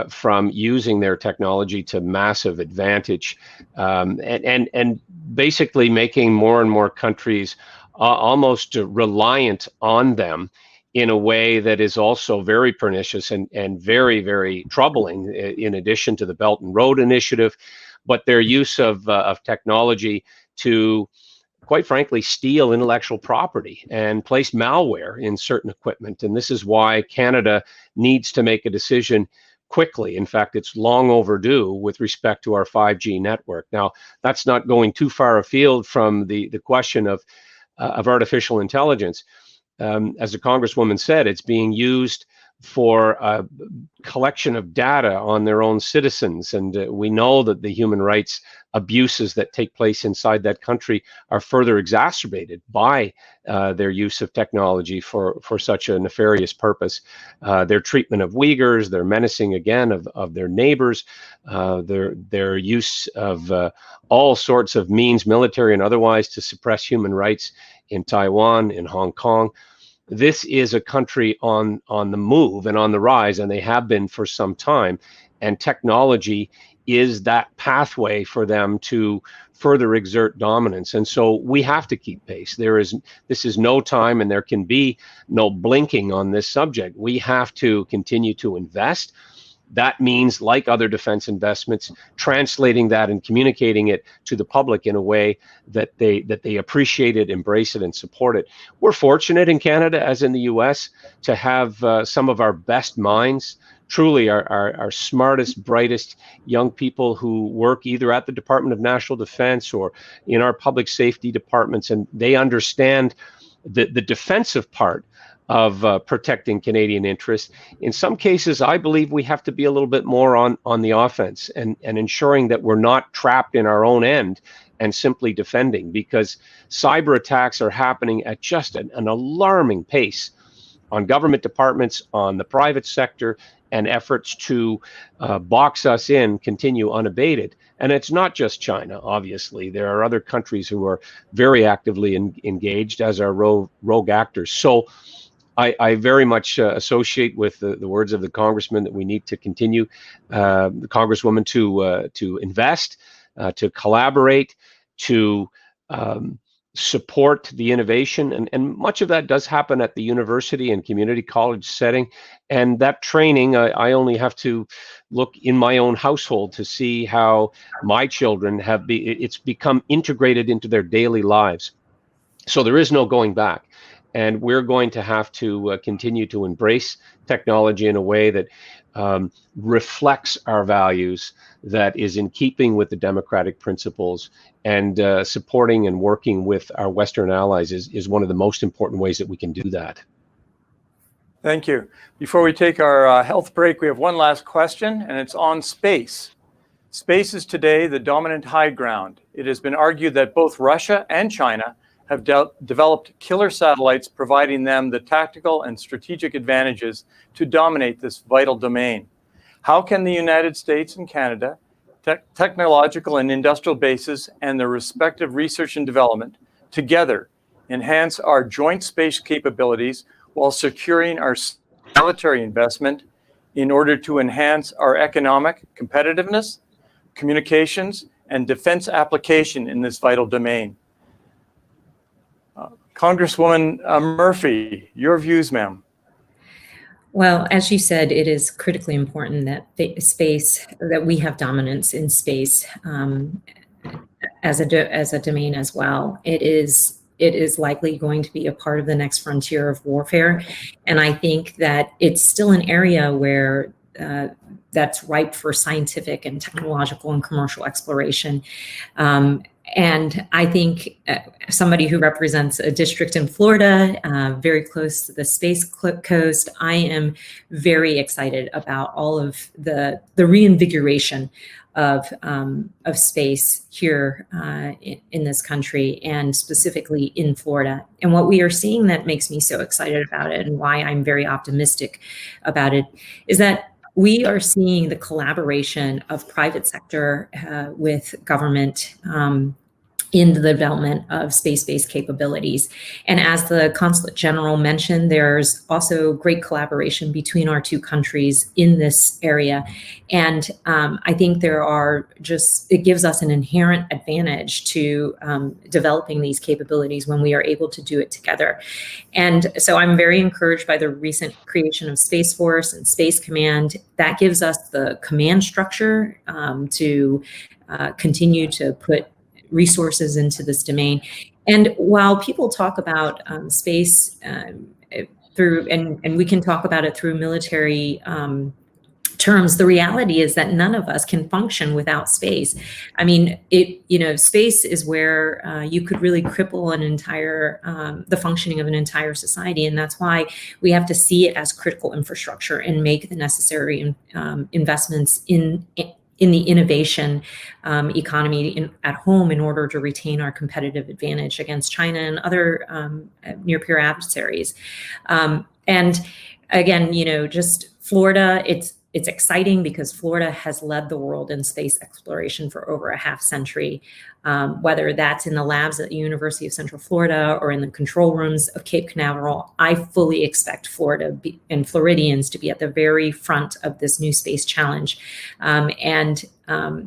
from using their technology to massive advantage, and basically making more and more countries almost reliant on them in a way that is also very pernicious and very, very troubling, in addition to the Belt and Road Initiative, but their use of technology to, quite frankly, steal intellectual property and place malware in certain equipment. And this is why Canada needs to make a decision quickly. In fact, it's long overdue with respect to our 5G network. Now, that's not going too far afield from the question of artificial intelligence. As the Congresswoman said, it's being used for a collection of data on their own citizens. And we know that the human rights abuses that take place inside that country are further exacerbated by their use of technology for such a nefarious purpose. Their treatment of Uyghurs, their menacing again of their neighbors, their use of all sorts of means, military and otherwise, to suppress human rights in Taiwan, in Hong Kong. This is a country on the move and on the rise, and they have been for some time. And technology is that pathway for them to further exert dominance. And so we have to keep pace. This is no time, and there can be no blinking on this subject. We have to continue to invest. That means, like other defense investments, translating that and communicating it to the public in a way that they appreciate it, embrace it, and support it. We're fortunate in Canada, as in the US, to have some of our best minds, truly our smartest, brightest young people who work either at the Department of National Defense or in our public safety departments, and they understand the defensive part of protecting Canadian interests. In some cases, I believe we have to be a little bit more on the offense and ensuring that we're not trapped in our own end and simply defending, because cyber attacks are happening at just an alarming pace on government departments, on the private sector, and efforts to box us in continue unabated. And it's not just China, obviously. There are other countries who are very actively engaged, as are rogue actors. So I very much associate with the words of the Congressman that we need to continue, the Congresswoman, to invest, to collaborate, to support the innovation, and much of that does happen at the university and community college setting. And that training, I only have to look in my own household to see how my children it's become integrated into their daily lives. So there is no going back. And we're going to have to continue to embrace technology in a way that reflects our values, that is in keeping with the democratic principles, and supporting and working with our Western allies is one of the most important ways that we can do that. Thank you. Before we take our health break, we have one last question, and it's on space. Space is today the dominant high ground. It has been argued that both Russia and China have developed killer satellites, providing them the tactical and strategic advantages to dominate this vital domain. How can the United States and Canada, technological and industrial bases, and their respective research and development together enhance our joint space capabilities while securing our military investment in order to enhance our economic competitiveness, communications, and defense application in this vital domain? Congresswoman Murphy, your views, ma'am. Well, as you said, it is critically important that that we have dominance in space as a domain as well. It is likely going to be a part of the next frontier of warfare, and I think that it's still an area where that's ripe for scientific and technological and commercial exploration. And I think somebody who represents a district in Florida, very close to the Space Coast, I am very excited about all of the reinvigoration of space here in this country, and specifically in Florida. And what we are seeing that makes me so excited about it, and why I'm very optimistic about it, is that we are seeing the collaboration of private sector with government in the development of space-based capabilities. And as the Consulate General mentioned, there's also great collaboration between our two countries in this area. And I think it gives us an inherent advantage to developing these capabilities when we are able to do it together. And so I'm very encouraged by the recent creation of Space Force and Space Command. That gives us the command structure to continue to put resources into this domain. And while people talk about space through, and we can talk about it through military terms, the reality is that none of us can function without space. I mean, space is where you could really cripple the functioning of an entire society. And that's why we have to see it as critical infrastructure and make the necessary investments in the innovation economy at home in order to retain our competitive advantage against China and other near-peer adversaries. And again, just Florida, it's exciting because Florida has led the world in space exploration for over a half century, whether that's in the labs at the University of Central Florida or in the control rooms of Cape Canaveral. I fully expect Florida and Floridians to be at the very front of this new space challenge. And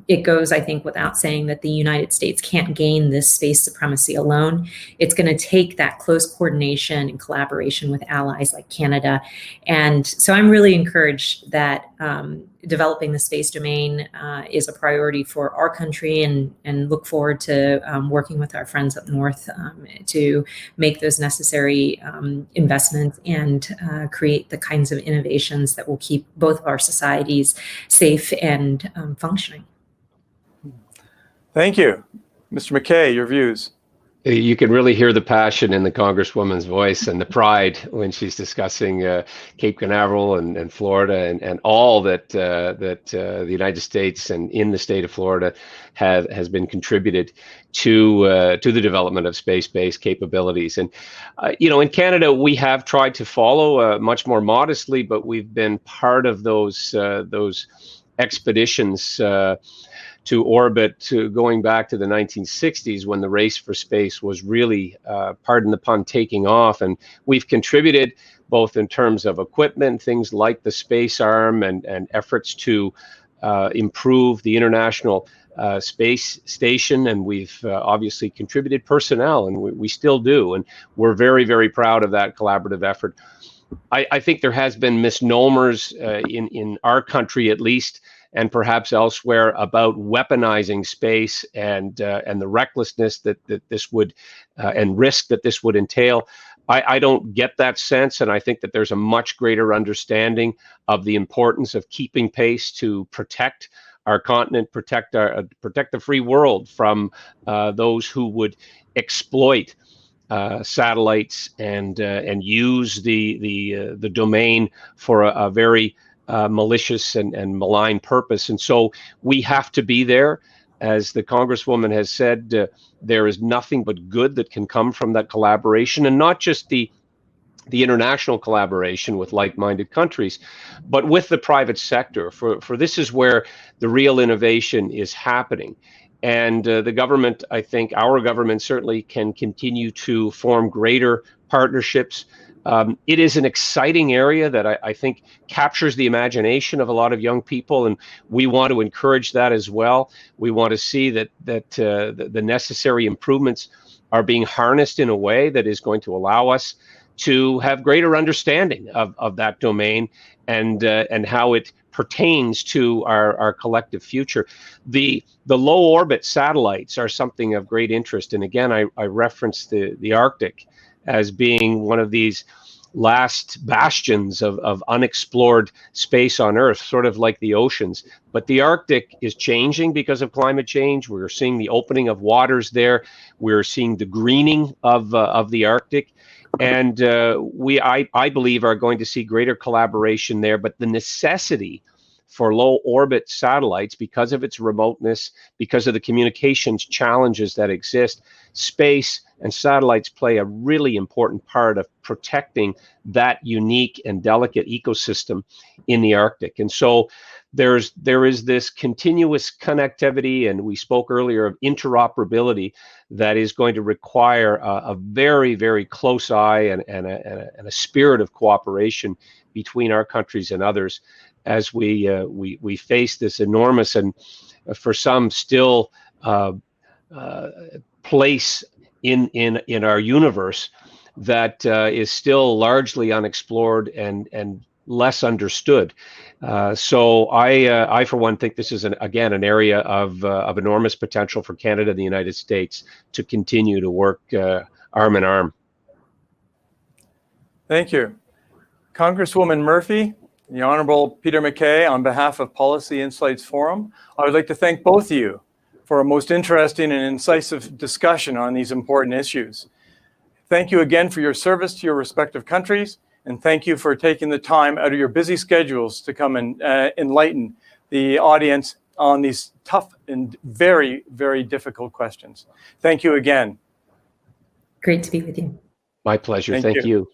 it goes, I think, without saying that the United States can't gain this space supremacy alone. It's going to take that close coordination and collaboration with allies like Canada. And so I'm really encouraged that developing the space domain is a priority for our country, and look forward to working with our friends up north to make those necessary investments and create the kinds of innovations that will keep both of our societies safe and functioning. Thank you. Mr. Mckay, your views. You can really hear the passion in the Congresswoman's voice and the pride when she's discussing Cape Canaveral and Florida and all that the United States and in the state of Florida has been contributed to the development of space-based capabilities. And in Canada, we have tried to follow much more modestly, but we've been part of those expeditions to orbit, going back to the 1960s when the race for space was really, pardon the pun, taking off. And we've contributed both in terms of equipment, things like the space arm, and efforts to improve the International Space Station, and we've obviously contributed personnel, and we still do, and we're very, very proud of that collaborative effort. I think there has been misnomers in our country, at least, and perhaps elsewhere, about weaponizing space and the recklessness that this would and risk that this would entail. I don't get that sense, and I think that there's a much greater understanding of the importance of keeping pace to protect our continent, protect the free world from those who would exploit satellites and use the domain for a very malicious and malign purpose. And so we have to be there. As the Congresswoman has said, there is nothing but good that can come from that collaboration, and not just the international collaboration with like-minded countries, but with the private sector. For this is where the real innovation is happening. And the government, I think our government certainly can continue to form greater partnerships. It is an exciting area that I think captures the imagination of a lot of young people, and we want to encourage that as well. We want to see that the necessary improvements are being harnessed in a way that is going to allow us to have greater understanding of that domain and how it pertains to our collective future. The low orbit satellites are something of great interest, and again, I referenced the Arctic as being one of these last bastions of unexplored space on Earth, sort of like the oceans. But the Arctic is changing because of climate change. We're seeing the opening of waters there. We're seeing the greening of the Arctic. And I believe, are going to see greater collaboration there. But the necessity for low orbit satellites, because of its remoteness, because of the communications challenges that exist, space and satellites play a really important part of protecting that unique and delicate ecosystem in the Arctic. And so there is this continuous connectivity, and we spoke earlier of interoperability, that is going to require a very, very close eye and a spirit of cooperation between our countries and others as we face this enormous and for some still place in our universe that is still largely unexplored and less understood. So I for one think this is again an area of enormous potential for Canada and the United States to continue to work arm in arm. Thank you. Congresswoman Murphy, the Honourable Peter Mckay, on behalf of Policy Insights Forum, I would like to thank both of you for a most interesting and incisive discussion on these important issues. Thank you again for your service to your respective countries, and thank you for taking the time out of your busy schedules to come and enlighten the audience on these tough and very, very difficult questions. Thank you again. Great to be with you. My pleasure. Thank you.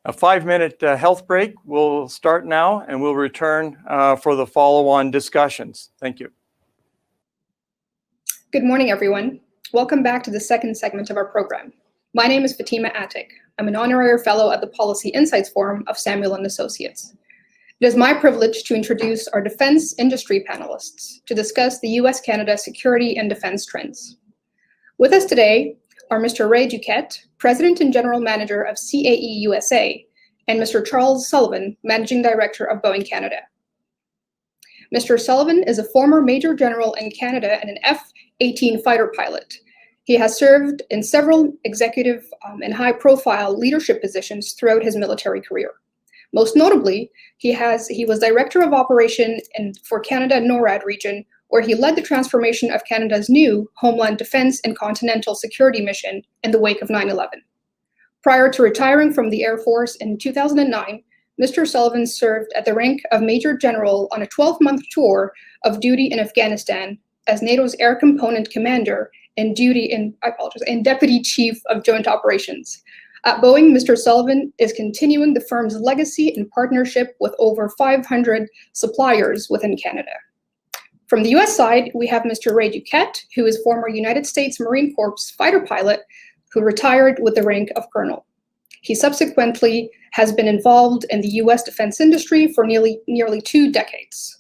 A 5-minute health break will start now, and we'll return for the follow-on discussions. Thank you. Good morning, everyone. Welcome back to the second segment of our program. My name is Fatima Atik. I'm an honorary fellow at the Policy Insights Forum of Samuel & Associates. It is my privilege to introduce our defense industry panelists to discuss the US-Canada security and defense trends. With us today are Mr. Ray Duquette, President and General Manager of CAE USA, and Mr. Charles Sullivan, Managing Director of Boeing Canada. Mr. Sullivan is a former Major General in Canada and an F-18 fighter pilot. He has served in several executive and high-profile leadership positions throughout his military career. Most notably, he was Director of Operation for Canada NORAD region, where he led the transformation of Canada's new Homeland Defense and Continental Security mission in the wake of 9/11. Prior to retiring from the Air Force in 2009, Mr. Sullivan served at the rank of Major General on a 12-month tour of duty in Afghanistan as NATO's Air Component Commander and Deputy Chief of Joint Operations. At Boeing, Mr. Sullivan is continuing the firm's legacy in partnership with over 500 suppliers within Canada. From the US side, we have Mr. Ray Duquette, who is former United States Marine Corps fighter pilot who retired with the rank of colonel. He subsequently has been involved in the US defense industry for nearly 2 decades.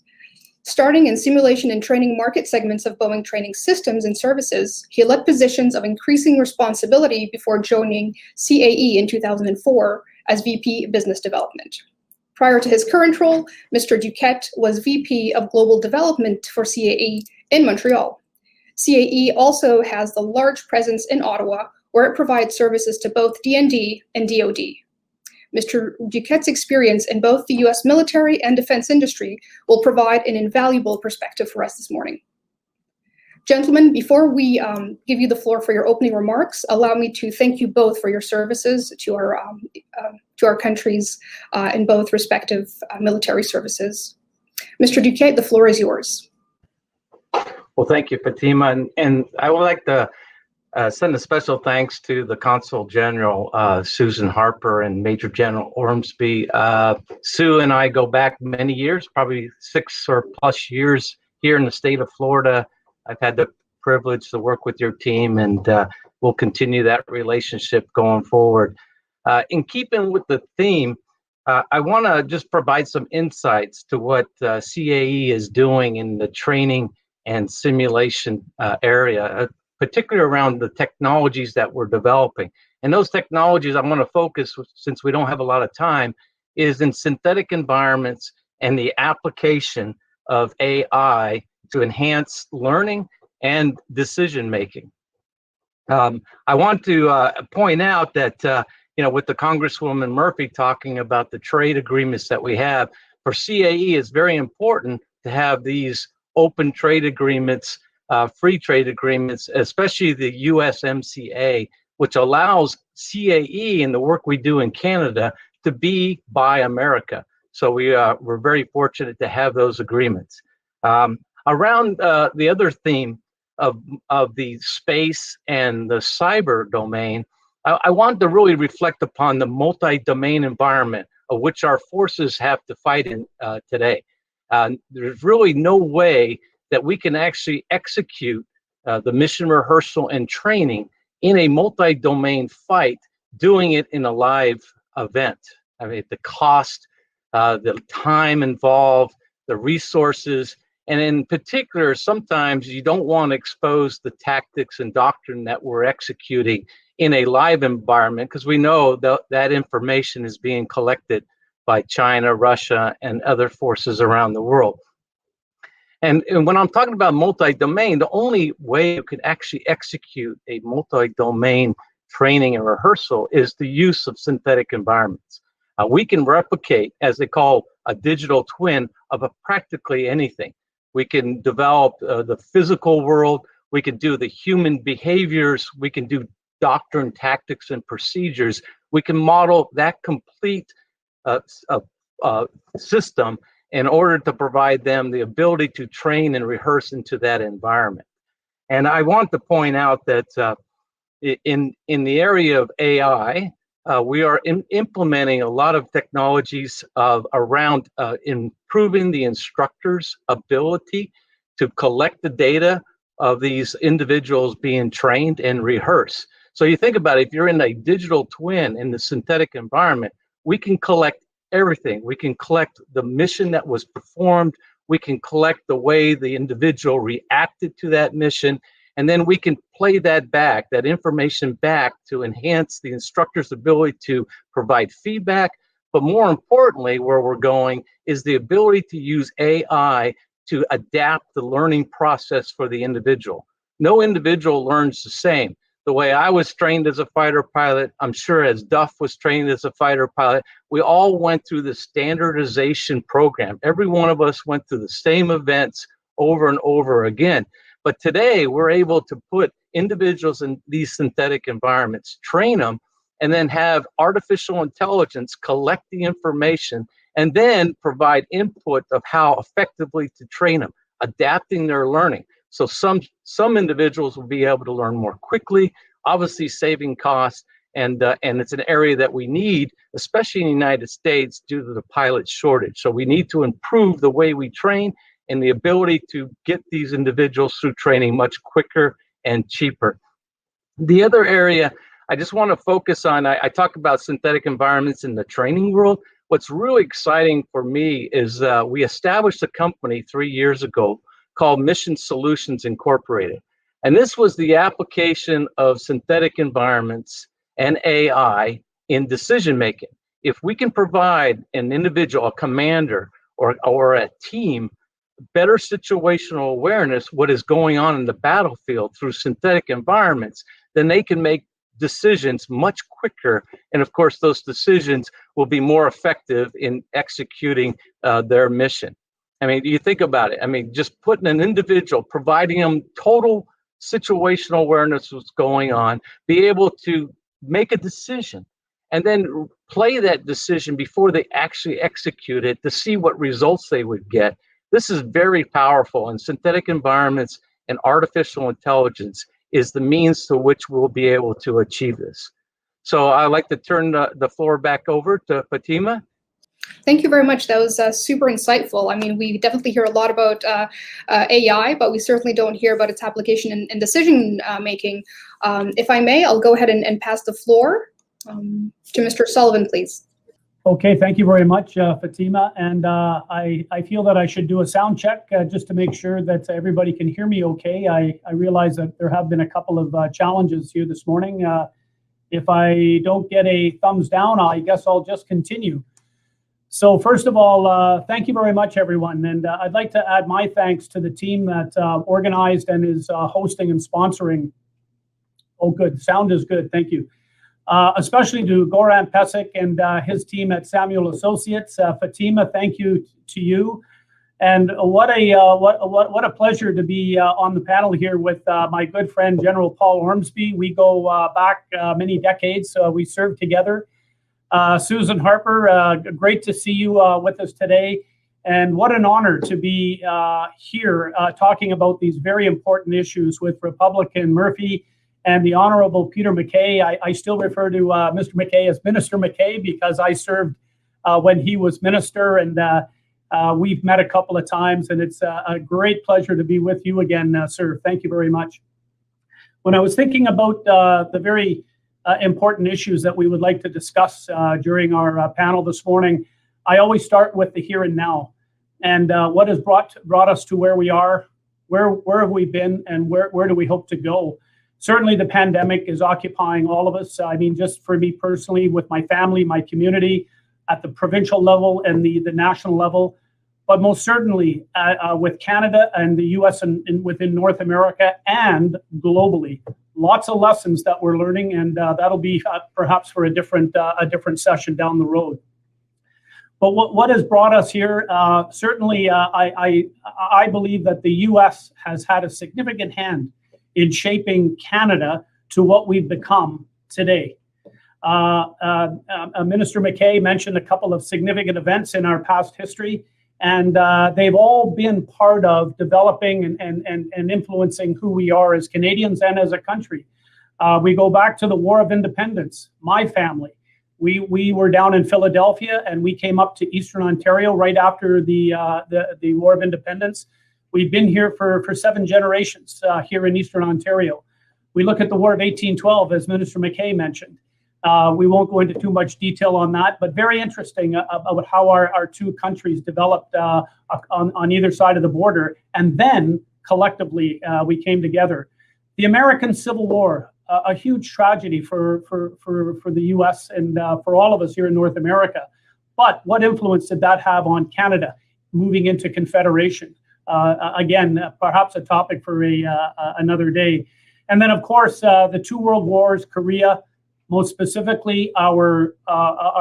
Starting in simulation and training market segments of Boeing Training Systems and Services, he led positions of increasing responsibility before joining CAE in 2004 as VP Business Development. Prior to his current role, Mr. Duquette was VP of Global Development for CAE in Montreal. CAE also has the large presence in Ottawa, where it provides services to both DND and DoD. Mr. Duquette's experience in both the U.S. military and defense industry will provide an invaluable perspective for us this morning. Gentlemen, before we give you the floor for your opening remarks, allow me to thank you both for your services to our countries in both respective military services. Mr. Duquette, the floor is yours. Well, thank you, Fatima, and I would like to send a special thanks to the Consul General, Susan Harper, and Major General Ormsby. Sue and I go back many years, probably 6 or plus years here in the state of Florida. I've had the privilege to work with your team, and we'll continue that relationship going forward. In keeping with the theme, I want to just provide some insights to what CAE is doing in the training and simulation area, particularly around the technologies that we're developing. And those technologies I want to focus, since we don't have a lot of time, is in synthetic environments and the application of AI to enhance learning and decision making. I want to point out that with the Congresswoman Murphy talking about the trade agreements that we have, for CAE it's very important to have these open trade agreements, free trade agreements, especially the USMCA, which allows CAE and the work we do in Canada to be Buy America. So we're very fortunate to have those agreements. Around the other theme of the space and the cyber domain, I want to really reflect upon the multi-domain environment of which our forces have to fight in today. There's really no way that we can actually execute the mission rehearsal and training in a multi-domain fight, doing it in a live event. I mean, the cost, the time involved, the resources, and in particular, sometimes you don't want to expose the tactics and doctrine that we're executing in a live environment, because we know that information is being collected by China, Russia, and other forces around the world. And when I'm talking about multi-domain, the only way you can actually execute a multi-domain training and rehearsal is the use of synthetic environments. We can replicate, as they call, a digital twin of practically anything. We can develop the physical world, we can do the human behaviors, we can do doctrine, tactics, and procedures. We can model that complete system in order to provide them the ability to train and rehearse into that environment. And I want to point out that in the area of AI, we are implementing a lot of technologies around improving the instructor's ability to collect the data of these individuals being trained and rehearse. So you think about it, if you're in a digital twin in the synthetic environment, we can collect everything. We can collect the mission that was performed. We can collect the way the individual reacted to that mission. And then we can play that back, that information back, to enhance the instructor's ability to provide feedback. But more importantly, where we're going is the ability to use AI to adapt the learning process for the individual. No individual learns the same. The way I was trained as a fighter pilot, I'm sure as Duff was trained as a fighter pilot, we all went through the standardization program. Every one of us went through the same events over and over again. But today, we're able to put individuals in these synthetic environments, train them, and then have artificial intelligence collect the information and then provide input of how effectively to train them, adapting their learning. So some individuals will be able to learn more quickly, obviously saving costs, and it's an area that we need, especially in the United States, due to the pilot shortage. So we need to improve the way we train and the ability to get these individuals through training much quicker and cheaper. The other area I just want to focus on, I talk about synthetic environments in the training world. what's really exciting for me is we established a company 3 years ago called Mission Solutions Incorporated. And this was the application of synthetic environments and AI in decision making. If we can provide an individual, a commander, or a team better situational awareness, what is going on in the battlefield through synthetic environments, then they can make decisions much quicker. And of course, those decisions will be more effective in executing their mission. I mean, you think about it. I mean, just putting an individual, providing them total situational awareness of what's going on, be able to make a decision, and then play that decision before they actually execute it to see what results they would get. This is very powerful, and synthetic environments and artificial intelligence is the means to which we'll be able to achieve this. So I'd like to turn the floor back over to Fatima. Thank you very much. That was super insightful. I mean, we definitely hear a lot about AI, but we certainly don't hear about its application in decision making. If I may, I'll go ahead and pass the floor to Mr. Sullivan, please. Okay, thank you very much, Fatima. And I feel that I should do a sound check just to make sure that everybody can hear me okay. I realize that there have been a couple of challenges here this morning. If I don't get a thumbs down, I guess I'll just continue. So first of all, thank you very much, everyone. And I'd like to add my thanks to the team that organized and is hosting and sponsoring. Oh, good. Sound is good. Thank you. Especially to Goran Pesic and his team at Samuel Associates. Fatima, thank you to you. And what a pleasure to be on the panel here with my good friend, General Paul Ormsby. We go back many decades. We served together. Susan Harper, great to see you with us today. And what an honor to be here talking about these very important issues with Republican Murphy and the Honourable Peter Mckay. I still refer to Mr. Mckay as Minister Mckay because I served when he was minister, and we've met a couple of times, and it's a great pleasure to be with you again, sir. Thank you very much. When I was thinking about the very important issues that we would like to discuss during our panel this morning, I always start with the here and now, and what has brought us to where we are, where have we been, and where do we hope to go. Certainly the pandemic is occupying all of us. I mean, just for me personally, with my family, my community, at the provincial level and the national level, but most certainly with Canada and the US and within North America and globally. Lots of lessons that we're learning, and that'll be perhaps for a different session down the road. But what has brought us here? Certainly, I believe that the US has had a significant hand in shaping Canada to what we've become today. Minister Mckay mentioned a couple of significant events in our past history, and they've all been part of developing and influencing who we are as Canadians and as a country. We go back to the War of Independence. My family, we were down in Philadelphia, and we came up to Eastern Ontario right after the War of Independence. We've been here for 7 generations here in Eastern Ontario. We look at the War of 1812, as Minister Mckay mentioned. We won't go into too much detail on that, but very interesting about how our two countries developed on either side of the border, and then collectively we came together. The American Civil War, a huge tragedy for the U.S. and for all of us here in North America. But what influence did that have on Canada moving into Confederation? Again, perhaps a topic for another day. And then, of course, the 2 world wars, Korea, most specifically our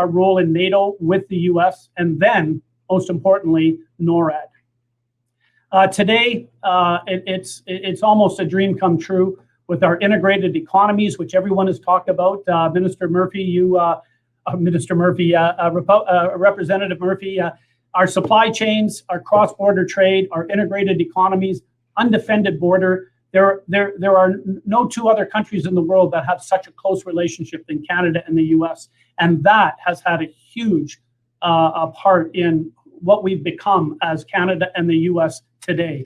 role in NATO with the U.S., and then, most importantly, NORAD. Today, it's almost a dream come true with our integrated economies, which everyone has talked about. Minister Murphy, Representative Murphy, our supply chains, our cross-border trade, our integrated economies, undefended border. There are no 2 other countries in the world that have such a close relationship than Canada and the U.S. And that has had a huge part in what we've become as Canada and the U.S. today.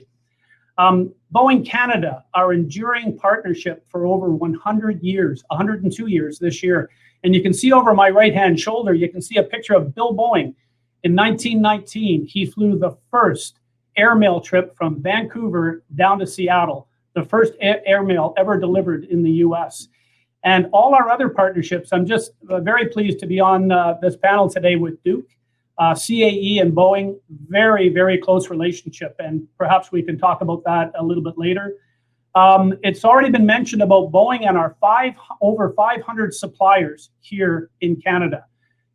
Boeing Canada, our enduring partnership for over 100 years, 102 years this year, And you can see over my right-hand shoulder, you can see a picture of Bill Boeing. In 1919, he flew the first airmail trip from Vancouver down to Seattle, the first airmail ever delivered in the US. And all our other partnerships, I'm just very pleased to be on this panel today with Duke, CAE and Boeing, very, very close relationship. And perhaps we can talk about that a little bit later. It's already been mentioned about Boeing and our over 500 suppliers here in Canada.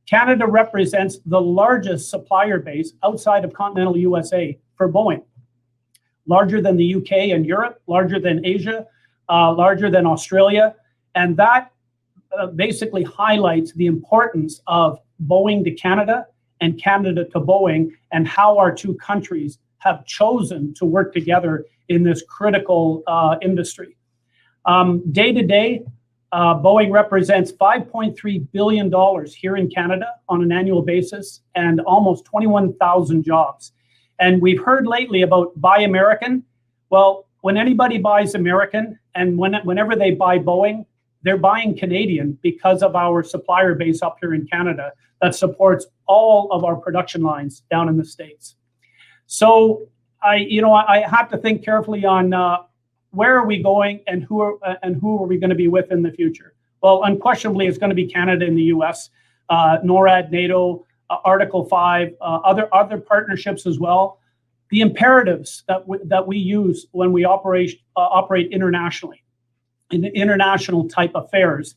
Canada represents the largest supplier base outside of continental USA for Boeing. Larger than the UK and Europe, larger than Asia, larger than Australia. And that basically highlights the importance of Boeing to Canada and Canada to Boeing, and how our two countries have chosen to work together in this critical industry. Day to day, Boeing represents $5.3 billion here in Canada on an annual basis, and almost 21,000 jobs. And we've heard lately about Buy American. Well, when anybody buys American, and whenever they buy Boeing, they're buying Canadian because of our supplier base up here in Canada that supports all of our production lines down in the States. So I have to think carefully on where are we going and who are we going to be with in the future? Well, unquestionably, it's going to be Canada and the US, NORAD, NATO, Article 5, other partnerships as well. The imperatives that we use when we operate internationally, in international type affairs,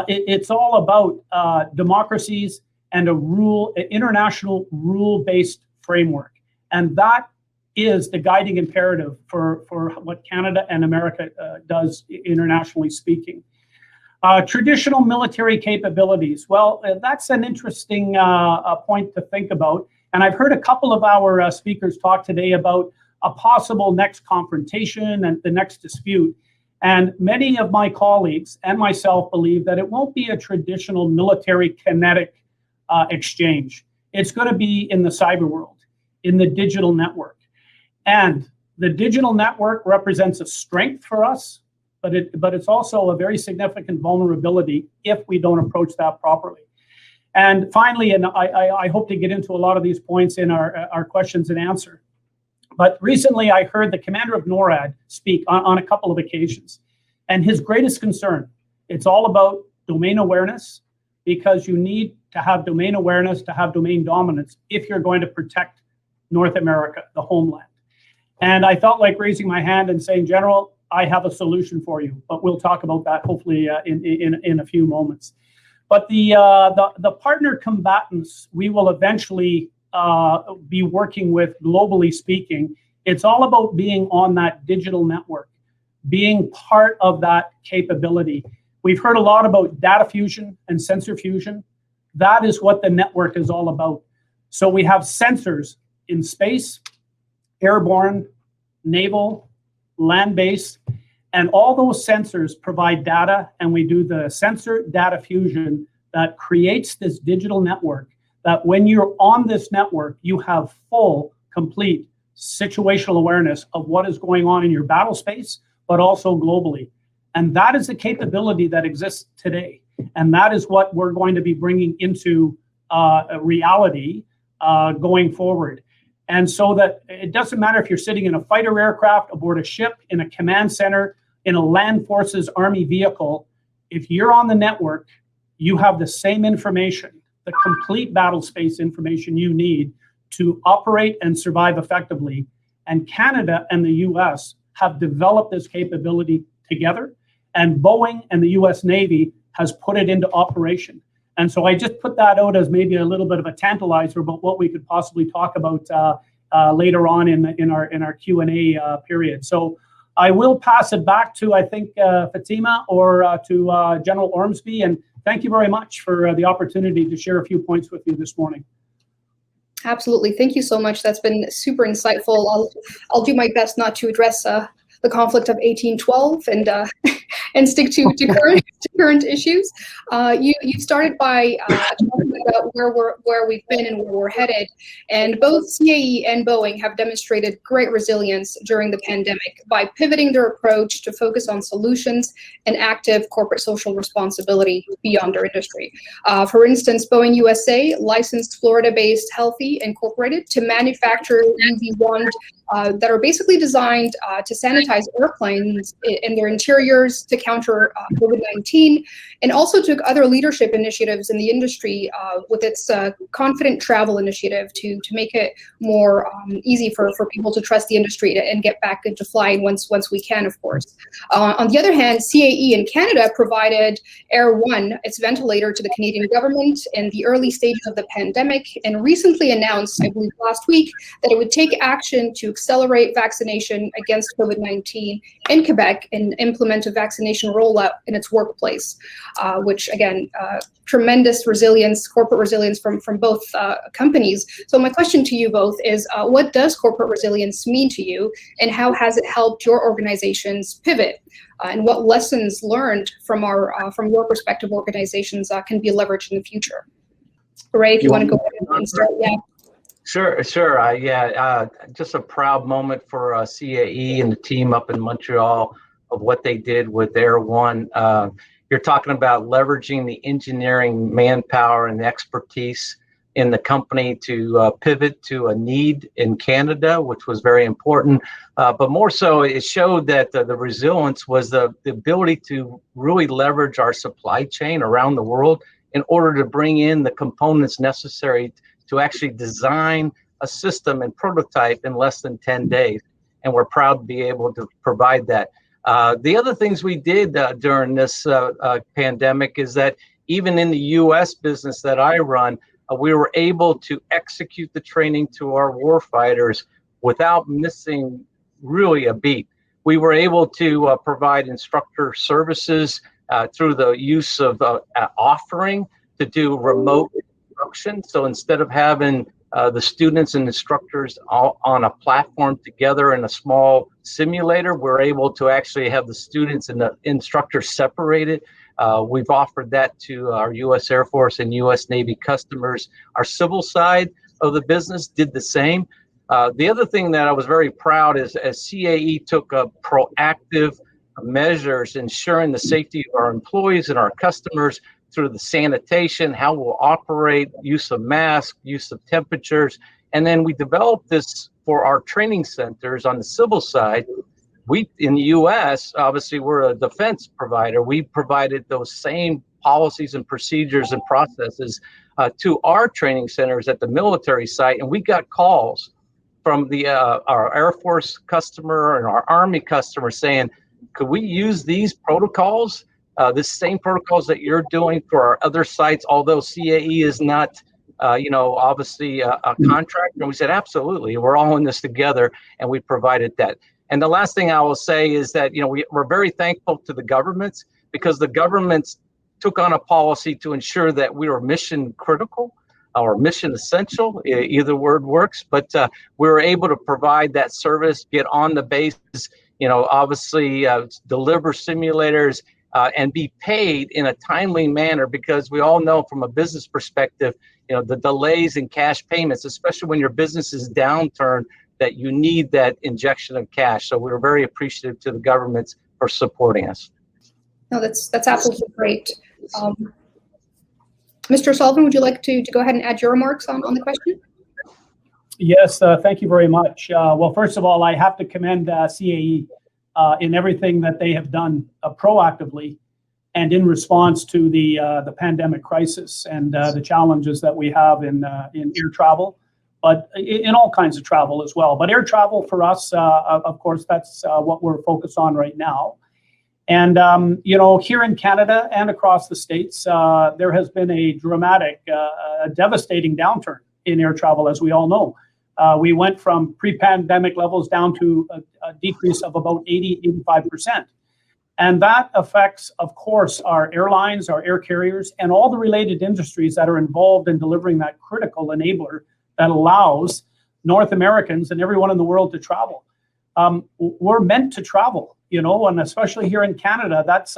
it's all about democracies and an international rule-based framework. And that is the guiding imperative for what Canada and America does internationally speaking. Traditional military capabilities. Well, that's an interesting point to think about. And I've heard a couple of our speakers talk today about a possible next confrontation and the next dispute. And many of my colleagues and myself believe that it won't be a traditional military kinetic exchange. It's going to be in the cyber world, in the digital network. And the digital network represents a strength for us, but it's also a very significant vulnerability if we don't approach that properly. And finally, and I hope to get into a lot of these points in our questions and answer, but recently I heard the commander of NORAD speak on a couple of occasions. And his greatest concern, it's all about domain awareness, because you need to have domain awareness to have domain dominance if you're going to protect North America, the homeland. And I felt like raising my hand and saying, General, I have a solution for you, but we'll talk about that hopefully in a few moments. But the partner combatants we will eventually be working with, globally speaking, it's all about being on that digital network, being part of that capability. We've heard a lot about data fusion and sensor fusion. That is what the network is all about. So we have sensors in space, airborne, naval, land-based, and all those sensors provide data, and we do the sensor data fusion that creates this digital network that when you're on this network, you have full, complete situational awareness of what is going on in your battle space, but also globally. And that is the capability that exists today. And that is what we're going to be bringing into a reality going forward. And so that it doesn't matter if you're sitting in a fighter aircraft, aboard a ship, in a command center, in a land forces army vehicle, if you're on the network, you have the same information, the complete battle space information you need to operate and survive effectively. And Canada and the US have developed this capability together, and Boeing and the US Navy has put it into operation. And so I just put that out as maybe a little bit of a tantalizer about what we could possibly talk about later on in our Q&A period. So I will pass it back to, I think, Fatima or to General Ormsby. And thank you very much for the opportunity to share a few points with you this morning. Absolutely. Thank you so much. That's been super insightful. I'll do my best not to address the conflict of 1812 and and stick to current issues. You started by talking about where we've been and where we're headed, and both CAE and Boeing have demonstrated great resilience during the pandemic by pivoting their approach to focus on solutions and active corporate social responsibility beyond their industry. For instance, Boeing USA licensed Florida-based Healthy Incorporated to manufacture UV wand that are basically designed to sanitize airplanes in their interiors to counter COVID-19, and also took other leadership initiatives in the industry with its Confident Travel initiative to make it more easy for people to trust the industry and get back into flying once we can, of course. On the other hand, CAE in Canada provided Air One, its ventilator, to the Canadian government in the early stages of the pandemic, and recently announced, I believe last week, that it would take action to accelerate vaccination against COVID-19 in Quebec and implement a vaccination rollout in its workplace, which again, tremendous resilience, corporate resilience from both companies. So my question to you both is, what does corporate resilience mean to you, and how has it helped your organizations pivot? And what lessons learned from your respective organizations can be leveraged in the future? Ray, if you want to go ahead and start, yeah. Sure. Just a proud moment for CAE and the team up in Montreal of what they did with Air One. You're talking about leveraging the engineering manpower and the expertise in the company to pivot to a need in Canada, which was very important. But more so, it showed that the resilience was the ability to really leverage our supply chain around the world in order to bring in the components necessary to actually design a system and prototype in less than 10 days. And we're proud to be able to provide that. The other things we did during this pandemic is that even in the US business that I run, we were able to execute the training to our warfighters without missing really a beat. We were able to provide instructor services through the use of offering to do remote instruction. So instead of having the students and instructors all on a platform together in a small simulator, we're able to actually have the students and the instructors separated. We've offered that to our U.S. Air Force and U.S. Navy customers. Our civil side of the business did the same. The other thing that I was very proud is as CAE took proactive measures ensuring the safety of our employees and our customers through the sanitation, how we'll operate, use of masks, use of temperatures. And then we developed this for our training centers on the civil side. We, in the US, obviously we're a defense provider. We provided those same policies and procedures and processes to our training centers at the military site. And we got calls from our Air Force customer and our Army customer saying, could we use these protocols, the same protocols that you're doing for our other sites, although CAE is not, obviously a contractor? And we said, absolutely, we're all in this together, and we provided that. And the last thing I will say is that, we're very thankful to the governments, because the governments took on a policy to ensure that we were mission critical or mission essential, either word works, but we were able to provide that service, get on the base, obviously deliver simulators and be paid in a timely manner, because we all know from a business perspective, the delays in cash payments, especially when your business is downturn, that you need that injection of cash. So we're very appreciative to the governments for supporting us. No, that's absolutely great. Mr. Sullivan, would you like to go ahead and add your remarks on the question? Yes, thank you very much. Well, first of all, I have to commend CAE in everything that they have done proactively and in response to the pandemic crisis and the challenges that we have in air travel, but in all kinds of travel as well. But air travel for us, of course, that's what we're focused on right now. And, here in Canada and across the States, there has been a dramatic, devastating downturn in air travel, as we all know. We went from pre-pandemic levels down to a decrease of about 85%. And that affects, of course, our airlines, our air carriers, and all the related industries that are involved in delivering that critical enabler that allows North Americans and everyone in the world to travel. We're meant to travel. and especially here in Canada, that's,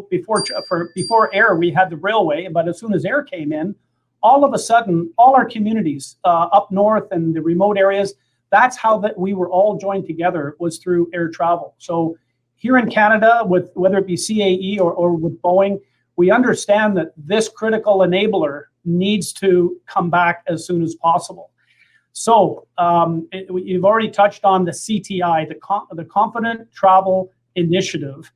before air, we had the railway, but as soon as air came in, all of a sudden, all our communities up north and the remote areas, that's how that we were all joined together, was through air travel. So here in Canada, with whether it be CAE or with Boeing, we understand that this critical enabler needs to come back as soon as possible. So you've already touched on the CTI, the Confident Travel Initiative.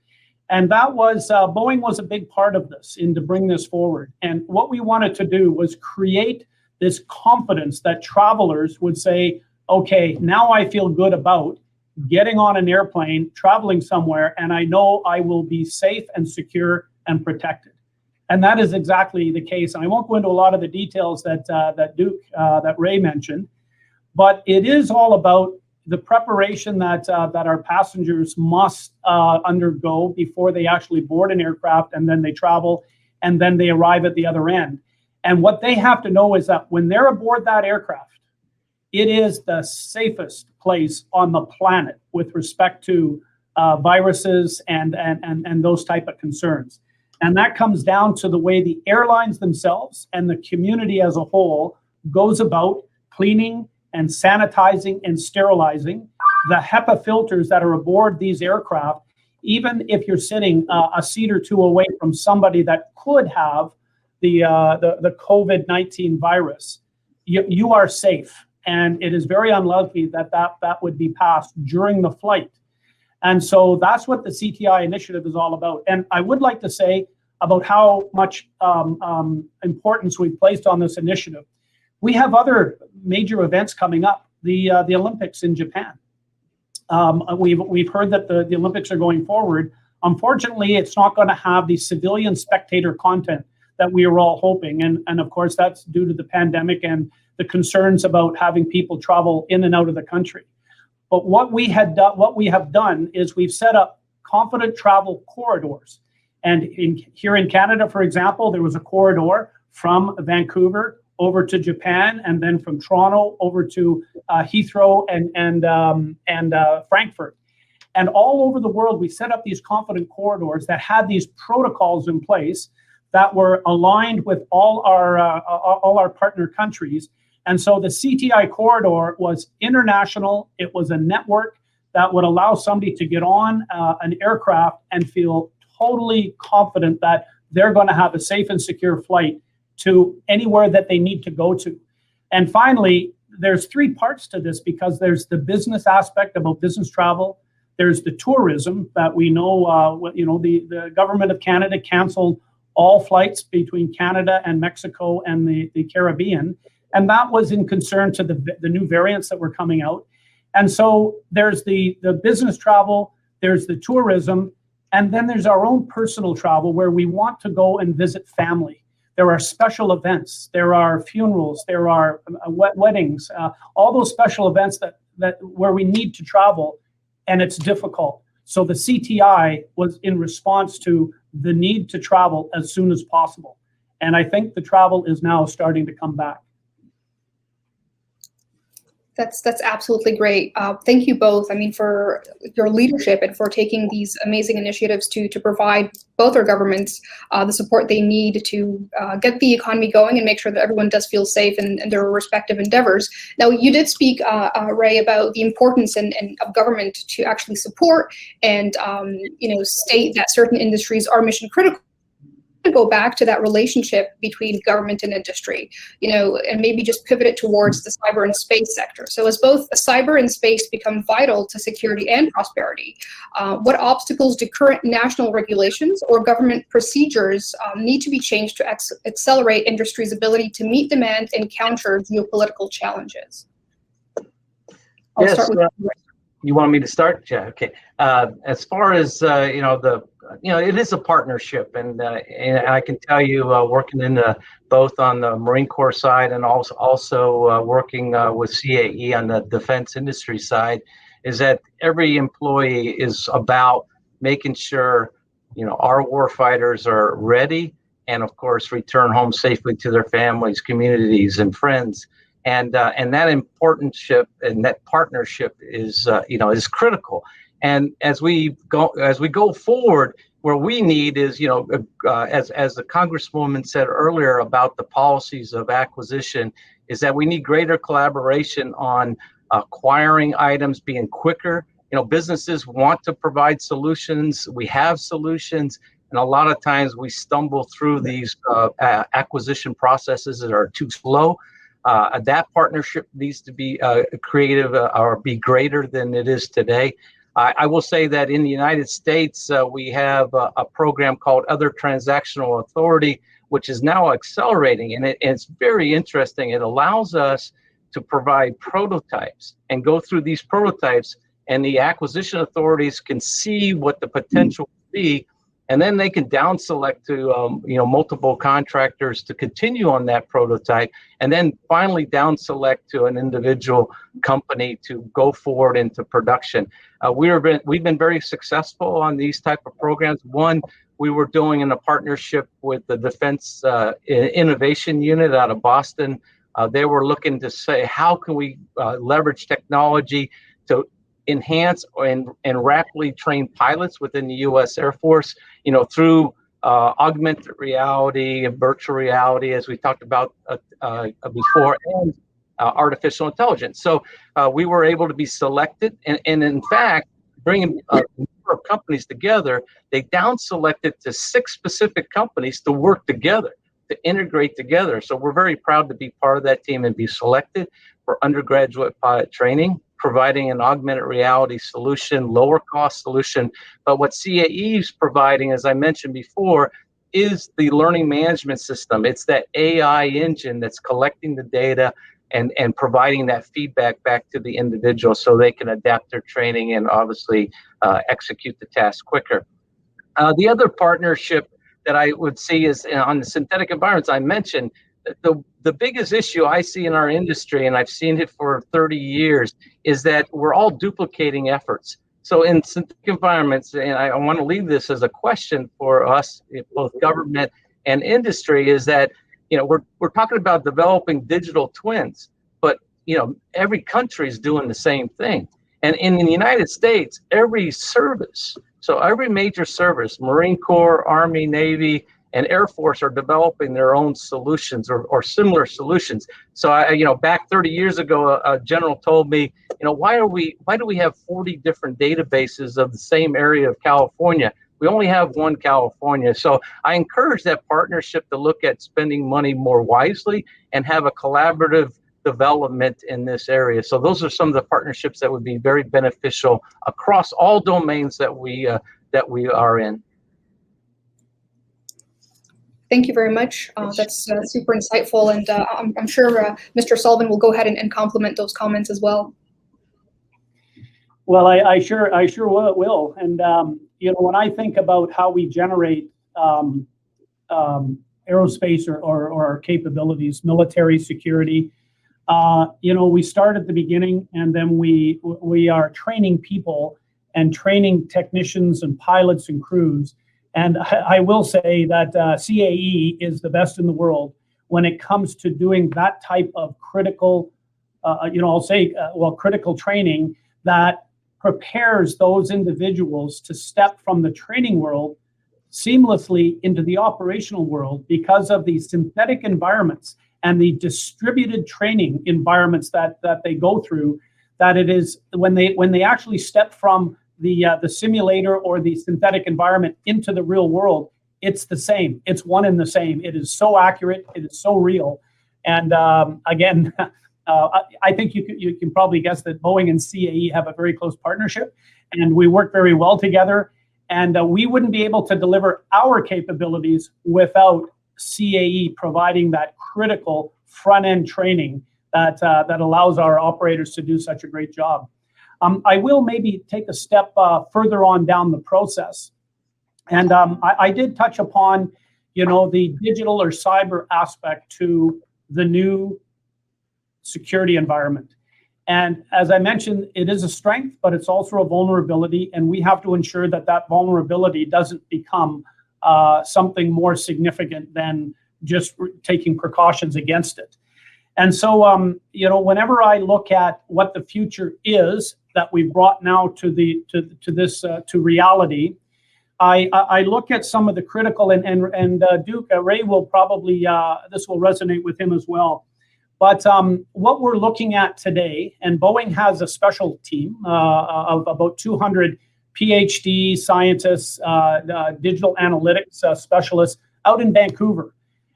And that was, Boeing was a big part of this, to bring this forward. And what we wanted to do was create this confidence that travelers would say, okay, now I feel good about getting on an airplane, traveling somewhere, and I know I will be safe and secure and protected. And that is exactly the case. And I won't go into a lot of the details that Ray mentioned, but it is all about the preparation that our passengers must undergo before they actually board an aircraft, and then they travel, and then they arrive at the other end. And what they have to know is that when they're aboard that aircraft, it is the safest place on the planet with respect to viruses and those type of concerns. And that comes down to the way the airlines themselves and the community as a whole goes about cleaning and sanitizing and sterilizing the HEPA filters that are aboard these aircraft. Even if you're sitting a seat or two away from somebody that could have the COVID-19 virus, you are safe. And it is very unlikely that would be passed during the flight. And so that's what the CTI initiative is all about. And I would like to say about how much importance we've placed on this initiative. We have other major events coming up, the Olympics in Japan. We've heard that the Olympics are going forward. Unfortunately, it's not going to have the civilian spectator content that we were all hoping. And of course, that's due to the pandemic and the concerns about having people travel in and out of the country. But what we have done is we've set up confident travel corridors. And here in Canada, for example, there was a corridor from Vancouver over to Japan, and then from Toronto over to Heathrow and Frankfurt. And all over the world, we set up these confident corridors that had these protocols in place that were aligned with all our partner countries. And so the CTI corridor was international. It was a network that would allow somebody to get on an aircraft and feel totally confident that they're going to have a safe and secure flight to anywhere that they need to go to. And finally, there's three parts to this, because there's the business aspect about business travel. There's the tourism that we know, the government of Canada canceled all flights between Canada and Mexico and the Caribbean. And that was in concern to the new variants that were coming out. And so there's the business travel, there's the tourism, and then there's our own personal travel where we want to go and visit family. There are special events, there are funerals, there are weddings, all those special events that where we need to travel, and it's difficult. So the CTI was in response to the need to travel as soon as possible. And I think the travel is now starting to come back. That's absolutely great. Thank you both. I mean, for your leadership and for taking these amazing initiatives to provide both our governments the support they need to get the economy going and make sure that everyone does feel safe in their respective endeavors. Now, you did speak, Ray, about the importance of government to actually support and state that certain industries are mission critical. To go back to that relationship between government and industry, and maybe just pivot it towards the cyber and space sector. So as both cyber and space become vital to security and prosperity, what obstacles do current national regulations or government procedures need to be changed to accelerate industry's ability to meet demand and counter geopolitical challenges? I'll Yes, start with you want me to start? Yeah, okay. As far as it is a partnership, and I can tell you, working in both on the Marine Corps side and also working with CAE on the defense industry side, is that every employee is about making sure our warfighters are ready, and of course return home safely to their families, communities, and friends. And that importance and that partnership is critical. And as we go forward, where we need is, as the Congresswoman said earlier about the policies of acquisition, is that we need greater collaboration on acquiring items, being quicker. Businesses want to provide solutions. We have solutions, and a lot of times we stumble through these acquisition processes that are too slow. That partnership needs to be creative or be greater than it is today. I will say that in the United States, we have a program called Other Transactional Authority, which is now accelerating, and it's very interesting. It allows us to provide prototypes and go through these prototypes, and the acquisition authorities can see what the potential will be, and then they can down select to multiple contractors to continue on that prototype, and then finally down select to an individual company to go forward into production. We've been very successful on these type of programs. One we were doing in a partnership with the Defense Innovation Unit out of Boston. They were looking to say, how can we leverage technology to enhance and rapidly train pilots within the U.S. Air Force, through augmented reality and virtual reality, as we talked about before, and artificial intelligence. So we were able to be selected, and in fact, bringing a number of companies together, they down selected to 6 specific companies to work together, to integrate together. So we're very proud to be part of that team and be selected for undergraduate pilot training, providing an augmented reality solution, lower cost solution. But what CAE is providing, as I mentioned before, is the learning management system. It's that AI engine that's collecting the data and providing that feedback back to the individual so they can adapt their training and obviously execute the task quicker. The other partnership that I would see is on the synthetic environments. I mentioned the biggest issue I see in our industry, and I've seen it for 30 years, is that we're all duplicating efforts. So in synthetic environments, and I want to leave this as a question for us, both government and industry, is that we're talking about developing digital twins, but every country is doing the same thing. And in the United States, every service, so every major service, Marine Corps, Army, Navy, and Air Force are developing their own solutions or similar solutions. So back 30 years ago, a general told me, why do we have 40 different databases of the same area of California? We only have one California. So I encourage that partnership to look at spending money more wisely and have a collaborative development in this area. So those are some of the partnerships that would be very beneficial across all domains that we are in. Thank you very much. That's super insightful, and I'm sure Mr. Sullivan will go ahead and complement those comments as well. Well, I sure will. And when I think about how we generate aerospace or our capabilities, military security, we start at the beginning, and then we are training people and training technicians and pilots and crews. And I will say that CAE is the best in the world when it comes to doing that type of critical, critical training that prepares those individuals to step from the training world seamlessly into the operational world because of the synthetic environments and the distributed training environments that they go through, that it is when they actually step from the simulator or the synthetic environment into the real world, it's the same. It's one and the same. It is so accurate. It is so real. And again, I think you can probably guess that Boeing and CAE have a very close partnership, and we work very well together. And we wouldn't be able to deliver our capabilities without CAE providing that critical front-end training that allows our operators to do such a great job. I will maybe take a step further on down the process. And I did touch upon, the digital or cyber aspect to the new security environment. And as I mentioned, it is a strength, but it's also a vulnerability. And we have to ensure that that vulnerability doesn't become something more significant than just taking precautions against it. And so, whenever I look at what the future is that we've brought now to reality, I look at some of the critical, and Duke, Ray will probably, this will resonate with him as well. But what we're looking at today, and Boeing has a special team of about 200 PhD scientists, digital analytics specialists out in Vancouver.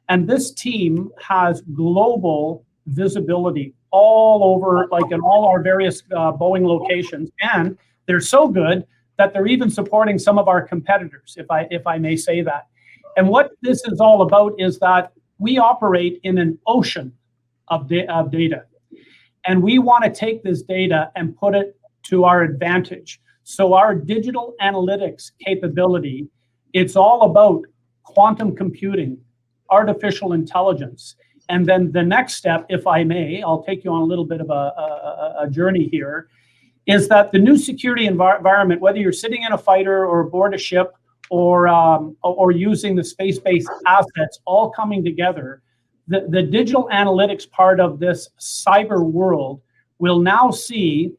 And this team has global visibility all over, like in all our various Boeing locations. And they're so good that they're even supporting some of our competitors, if I may say that. And what this is all about is that we operate in an ocean of data. And we want to take this data and put it to our advantage. So our digital analytics capability, it's all about quantum computing, artificial intelligence. And then the next step, if I may, I'll take you on a little bit of a journey here, is that the new security environment, whether you're sitting in a fighter or aboard a ship or using the space-based assets all coming together, the digital analytics part of this cyber world will now see,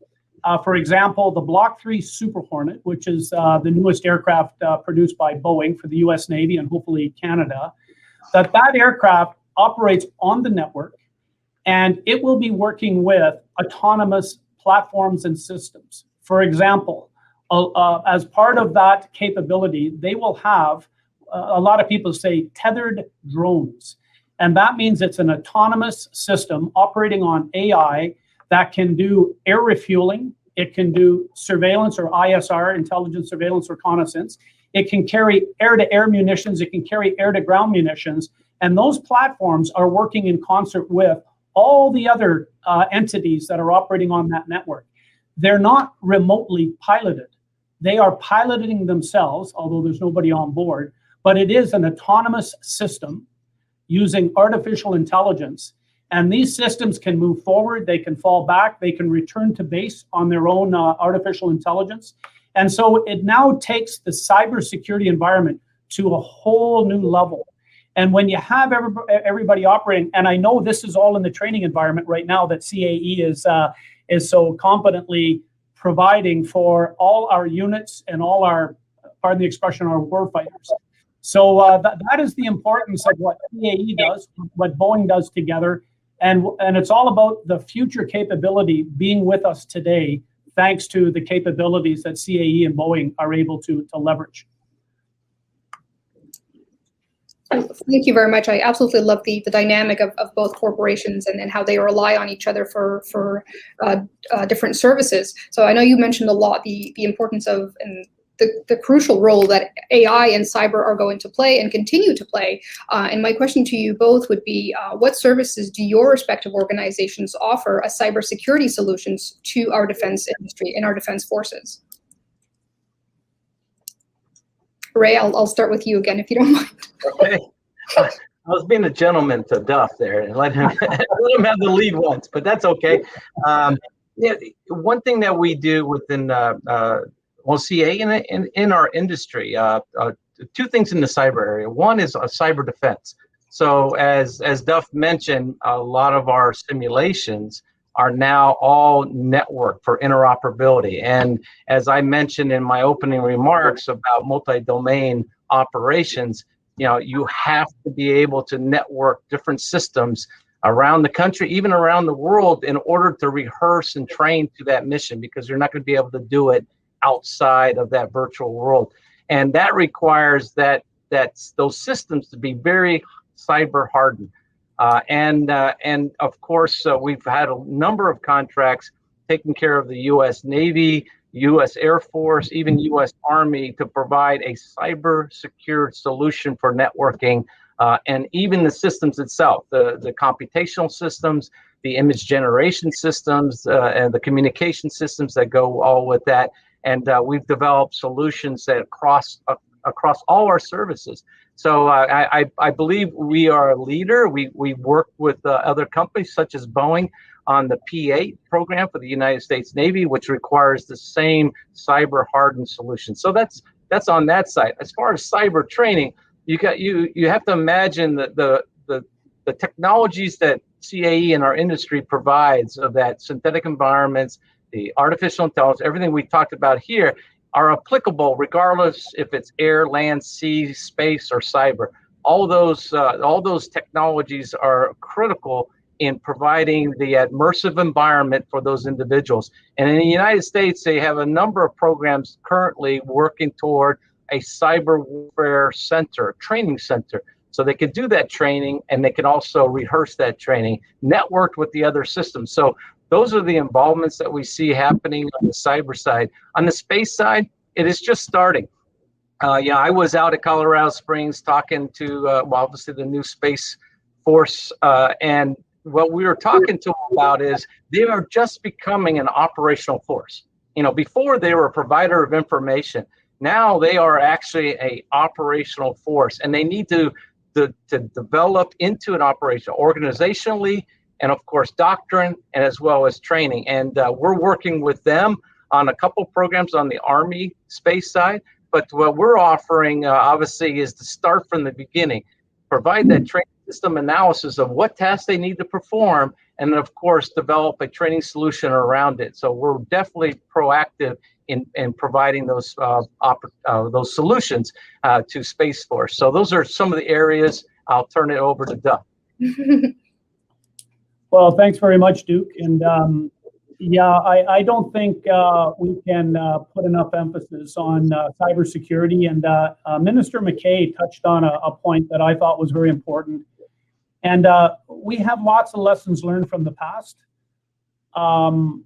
for example, the Block 3 Super Hornet, which is the newest aircraft produced by Boeing for the US Navy and hopefully Canada, that aircraft operates on the network, and it will be working with autonomous platforms and systems. For example, as part of that capability, they will have, a lot of people say, tethered drones. And that means it's an autonomous system operating on AI that can do air refueling. It can do surveillance or ISR, intelligence, surveillance, reconnaissance. It can carry air-to-air munitions. It can carry air-to-ground munitions. And those platforms are working in concert with all the other entities that are operating on that network. They're not remotely piloted. They are piloting themselves, although there's nobody on board. But it is an autonomous system using artificial intelligence. And these systems can move forward, they can fall back, they can return to base on their own artificial intelligence. And so it now takes the cybersecurity environment to a whole new level. And when you have everybody operating, and I know this is all in the training environment right now that CAE is so competently providing for all our units and all our, pardon the expression, our warfighters. So that is the importance of what CAE does, what Boeing does together. And it's all about the future capability being with us today, thanks to the capabilities that CAE and Boeing are able to leverage. Thank you very much. I absolutely love the dynamic of both corporations and how they rely on each other for different services. So I know you mentioned a lot the importance of and the crucial role that AI and cyber are going to play and continue to play. And my question to you both would be, what services do your respective organizations offer as cybersecurity solutions to our defense industry and our defense forces? Ray, I'll start with you again, if you don't mind. Okay. I was being a gentleman to Duff there and let him have the lead once, but that's okay. Yeah, one thing that we do within CA in our industry, two things in the cyber area. One is cyber defense. So as Duff mentioned, a lot of our simulations are now all networked for interoperability. And as I mentioned in my opening remarks about multi-domain operations, you have to be able to network different systems around the country, even around the world, in order to rehearse and train to that mission, because you're not going to be able to do it outside of that virtual world. And that requires that those systems to be very cyber hardened. And of course, we've had a number of contracts taking care of the U.S. Navy, U.S. Air Force, even U.S. Army to provide a cyber secure solution for networking, and even the systems itself, the computational systems, the image generation systems, and the communication systems that go all with that. And we've developed solutions that across all our services. So I believe we are a leader. We work with other companies such as Boeing on the P-8 program for the United States Navy, which requires the same cyber hardened solution. So that's on that side. As far as cyber training, you have to imagine that the technologies that CAE and our industry provides of that synthetic environments, the artificial intelligence, everything we talked about here, are applicable regardless if it's air, land, sea, space, or cyber. All those technologies are critical in providing the immersive environment for those individuals. And in the United States, they have a number of programs currently working toward a cyber warfare center, training center. So they can do that training, and they can also rehearse that training, networked with the other systems. So those are the involvements that we see happening on the cyber side. On the space side, it is just starting. I was out at Colorado Springs talking to, obviously the new Space Force, and what we were talking to them about is they are just becoming an operational force. Before they were a provider of information. Now they are actually a operational force, and they need to develop into an operation organizationally, and of course doctrine, and as well as training. And we're working with them on a couple programs on the Army space side. But what we're offering, obviously, is to start from the beginning, provide that training system analysis of what tasks they need to perform, and then, of course, develop a training solution around it. So we're definitely proactive in providing those solutions to Space Force. So those are some of the areas. I'll turn it over to Doug. Well, thanks very much, Duke. And I don't think we can put enough emphasis on cybersecurity. And Minister Mckay touched on a point that I thought was very important. And we have lots of lessons learned from the past. I'll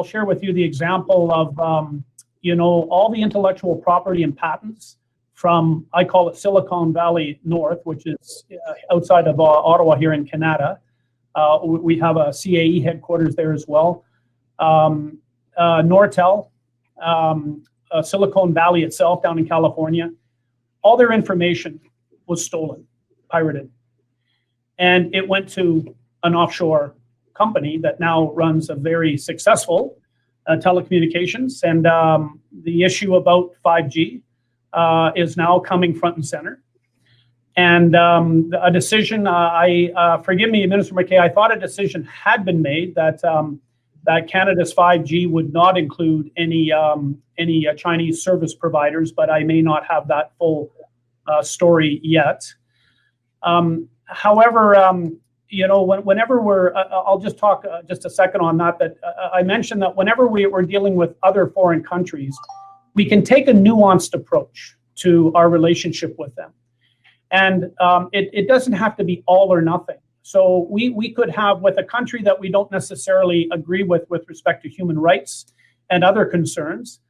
share with you the example of, all the intellectual property and patents from, I call it Silicon Valley North, which is outside of Ottawa here in Canada. We have a CAE headquarters there as well. Nortel, Silicon Valley itself down in California, all their information was stolen, pirated. And it went to an offshore company that now runs a very successful telecommunications. And the issue about 5G is now coming front and center. And a decision, forgive me, Minister Mckay, I thought a decision had been made that Canada's 5G would not include any Chinese service providers, but I may not have that full story yet. However, whenever I'll just talk just a second on that I mentioned that whenever we're dealing with other foreign countries, we can take a nuanced approach to our relationship with them. And it doesn't have to be all or nothing. So we could have with a country that we don't necessarily agree with respect to human rights and other concerns,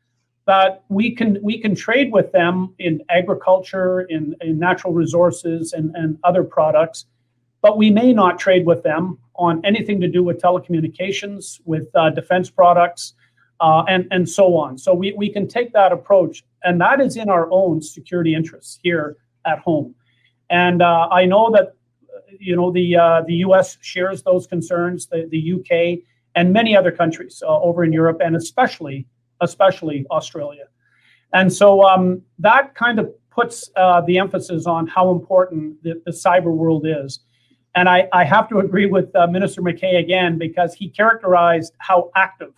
but we can trade with them in agriculture, in natural resources and other products, but we may not trade with them on anything to do with telecommunications, with defense products, and so on. So we can take that approach, and that is in our own security interests here at home. And I know that the U.S. shares those concerns, the UK, and many other countries over in Europe, and especially Australia. And so that kind of puts the emphasis on how important the cyber world is. And I have to agree with Minister Mckay again, because he characterized how active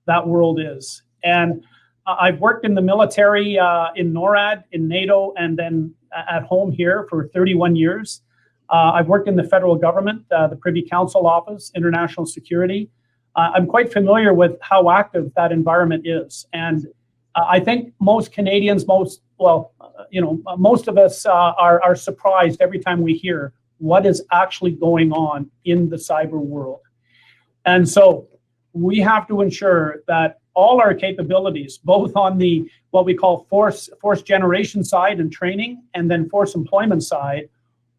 that world is. And I've worked in the military in NORAD, in NATO, and then at home here for 31 years. I've worked in the federal government, the Privy Council Office, international security. I'm quite familiar with how active that environment is. And I think most Canadians, most of us are surprised every time we hear what is actually going on in the cyber world. And so we have to ensure that all our capabilities, both on the what we call force generation side and training, and then force employment side,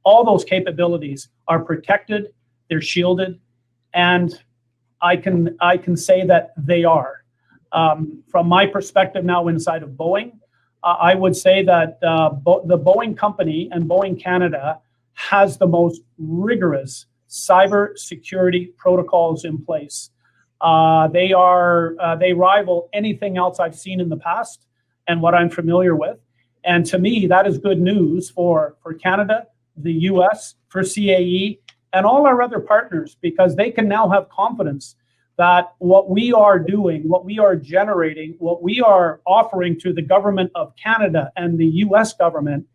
all those capabilities are protected, they're shielded, and I can say that they are. From my perspective now inside of Boeing, I would say that the Boeing company and Boeing Canada has the most rigorous cyber security protocols in place. They rival anything else I've seen in the past and what I'm familiar with. And to me, that is good news for Canada, the US, for CAE, and all our other partners, because they can now have confidence that what we are doing, what we are generating, what we are offering to the government of Canada and the US government,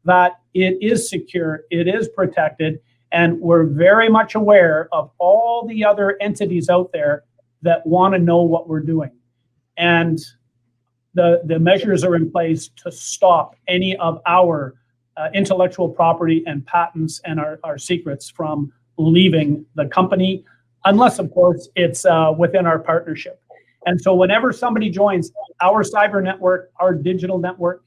that it is secure, it is protected, and we're very much aware of all the other entities out there that want to know what we're doing. And the measures are in place to stop any of our intellectual property and patents and our secrets from leaving the company, unless, of course, it's within our partnership. And so whenever somebody joins our cyber network, our digital network,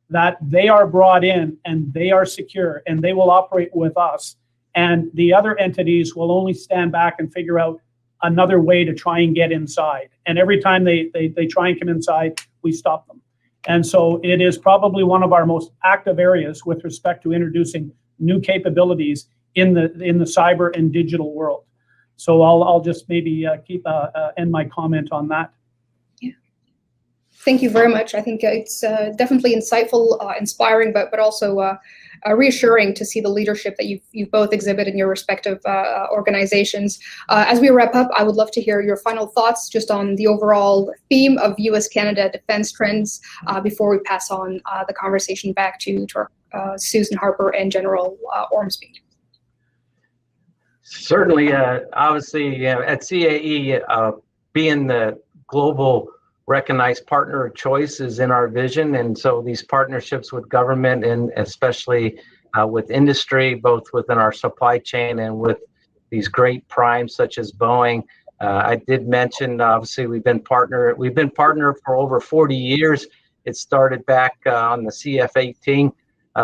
that they are brought in and they are secure and they will operate with us. And the other entities will only stand back and figure out another way to try and get inside. And every time they try and come inside, we stop them. And so it is probably one of our most active areas with respect to introducing new capabilities in the cyber and digital world. So I'll just maybe end my comment on that. Yeah. Thank you very much. I think it's definitely insightful, inspiring, but also reassuring to see the leadership that you've both exhibited in your respective organizations. As we wrap up, I would love to hear your final thoughts just on the overall theme of U.S.-Canada defense trends before we pass on the conversation back to Susan Harper and General Ormsby. Certainly, obviously, at CAE, being the global recognized partner of choice is in our vision. And so these partnerships with government and especially with industry, both within our supply chain and with these great primes such as Boeing. I did mention, obviously, we've been partner for over 40 years. It started back on the CF-18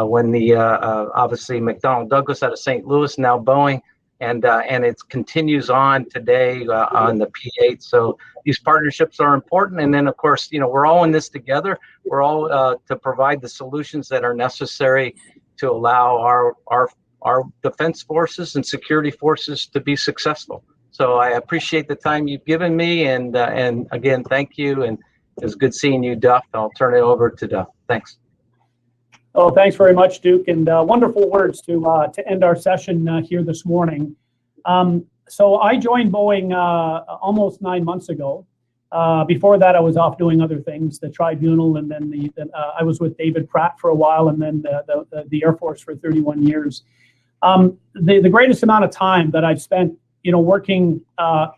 when the obviously McDonnell Douglas out of St. Louis, now Boeing. And it continues on today on the P-8. So these partnerships are important. And then, of course, we're all in this together. We're all to provide the solutions that are necessary to allow our defense forces and security forces to be successful. So I appreciate the time you've given me. And again, thank you. And it was good seeing you, Duff. I'll turn it over to Duff. Thanks. Oh, thanks very much, Duke, and wonderful words to end our session here this morning. So I joined Boeing almost 9 months ago. Before that, I was off doing other things, the tribunal, and then I was with David Pratt for a while, and then the Air Force for 31 years. The greatest amount of time that I've spent, working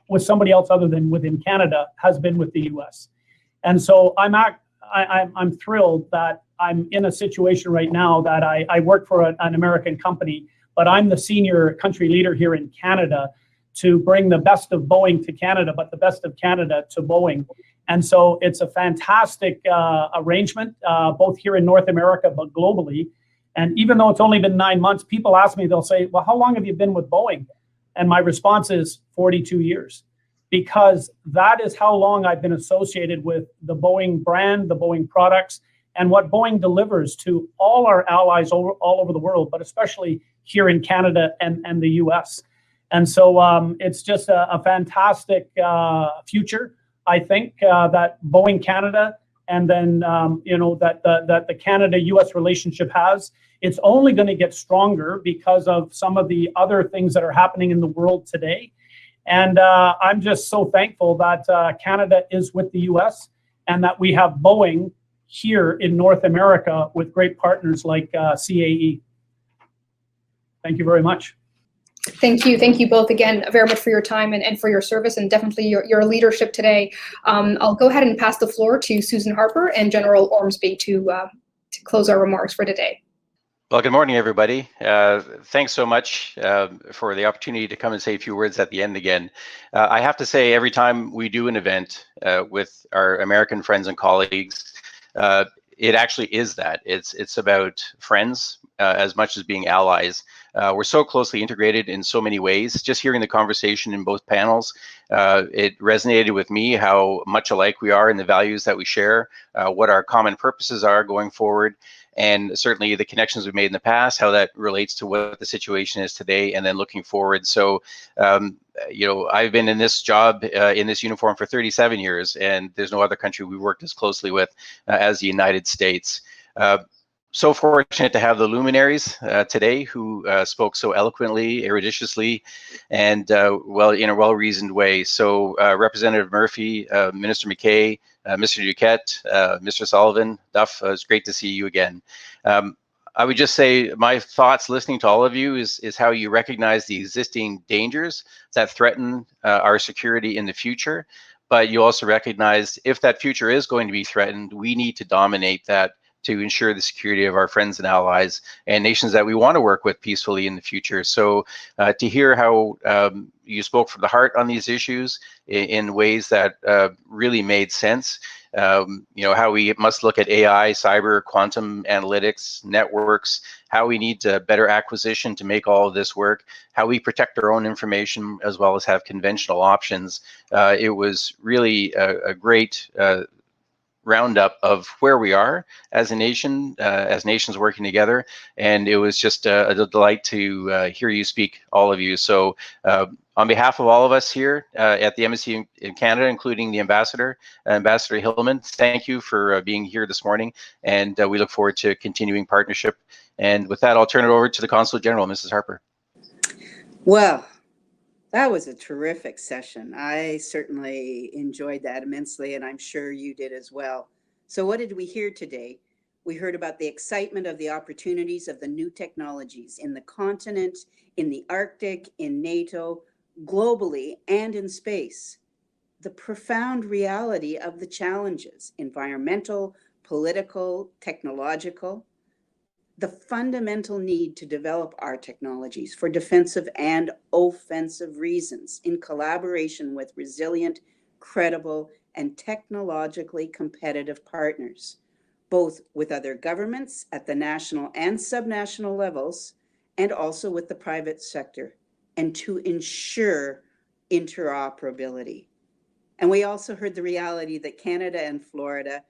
with somebody else other than within Canada has been with the U.S. And so I'm thrilled that I'm in a situation right now that I work for an American company, but I'm the senior country leader here in Canada to bring the best of Boeing to Canada, but the best of Canada to Boeing. And so it's a fantastic arrangement, both here in North America, but globally. And even though it's only been 9 months, people ask me, they'll say, well, how long have you been with Boeing? And my response is 42 years. Because that is how long I've been associated with the Boeing brand, the Boeing products, and what Boeing delivers to all our allies all over the world, but especially here in Canada and the US. And so it's just a fantastic future, I think, that Boeing Canada and then, that the Canada-US relationship has. It's only going to get stronger because of some of the other things that are happening in the world today. And I'm just so thankful that Canada is with the US and that we have Boeing here in North America with great partners like CAE. Thank you very much. Thank you. Thank you both again very much for your time and for your service and definitely your leadership today. I'll go ahead and pass the floor to Susan Harper and General Ormsby to close our remarks for today. Well, good morning, everybody. Thanks so much for the opportunity to come and say a few words at the end again. I have to say, every time we do an event with our American friends and colleagues, it actually is that. It's about friends as much as being allies. We're so closely integrated in so many ways. Just hearing the conversation in both panels, it resonated with me how much alike we are in the values that we share, what our common purposes are going forward, and certainly the connections we've made in the past, how that relates to what the situation is today, and then looking forward. So, I've been in this job, in this uniform for 37 years, and there's no other country we've worked as closely with as the United States. so fortunate to have the luminaries today who spoke so eloquently, eruditiously, and well, in a well-reasoned way. So Representative Murphy, Minister Mckay, Mr. Duquette, Mr. Sullivan, Duff, it's great to see you again. I would just say my thoughts listening to all of you is how you recognize the existing dangers that threaten our security in the future, but you also recognize if that future is going to be threatened, we need to dominate that to ensure the security of our friends and allies and nations that we want to work with peacefully in the future. So to hear how you spoke from the heart on these issues in ways that really made sense, you know, how we must look at AI, cyber, quantum analytics, networks, how we need better acquisition to make all of this work, how we protect our own information as well as have conventional options. It was really a great roundup of where we are as a nation, as nations working together. And it was just a delight to hear you speak, all of you. So on behalf of all of us here at the Embassy in Canada, including the Ambassador, Ambassador Hillman, thank you for being here this morning. And we look forward to continuing partnership. And with that, I'll turn it over to the Consul General, Mrs. Harper. Well, that was a terrific session. I certainly enjoyed that immensely, and I'm sure you did as well. So what did we hear today? We heard about the excitement of the opportunities of the new technologies in the continent, in the Arctic, in NATO, globally, and in space. The profound reality of the challenges, environmental, political, technological, the fundamental need to develop our technologies for defensive and offensive reasons in collaboration with resilient, credible, and technologically competitive partners, both with other governments at the national and subnational levels, and also with the private sector, and to ensure interoperability. And we also heard the reality that Canada and Florida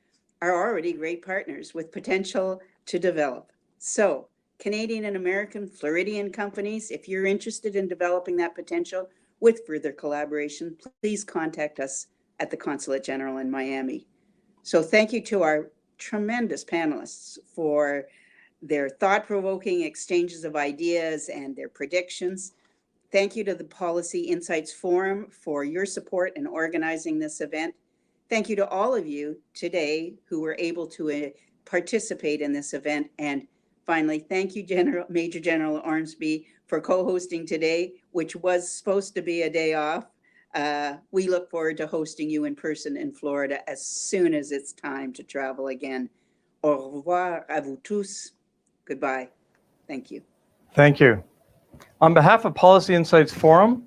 are already great partners with potential to develop. So Canadian and American Floridian companies, if you're interested in developing that potential with further collaboration, please contact us at the Consulate General in Miami. So thank you to our tremendous panelists for their thought-provoking exchanges of ideas and their predictions. Thank you to the Policy Insights Forum for your support in organizing this event. Thank you to all of you today who were able to participate in this event. And finally, thank you, Major General Ormsby, for co-hosting today, which was supposed to be a day off. We look forward to hosting you in person in Florida as soon as it's time to travel again. Au revoir à vous tous. Goodbye. Thank you. Thank you. On behalf of Policy Insights Forum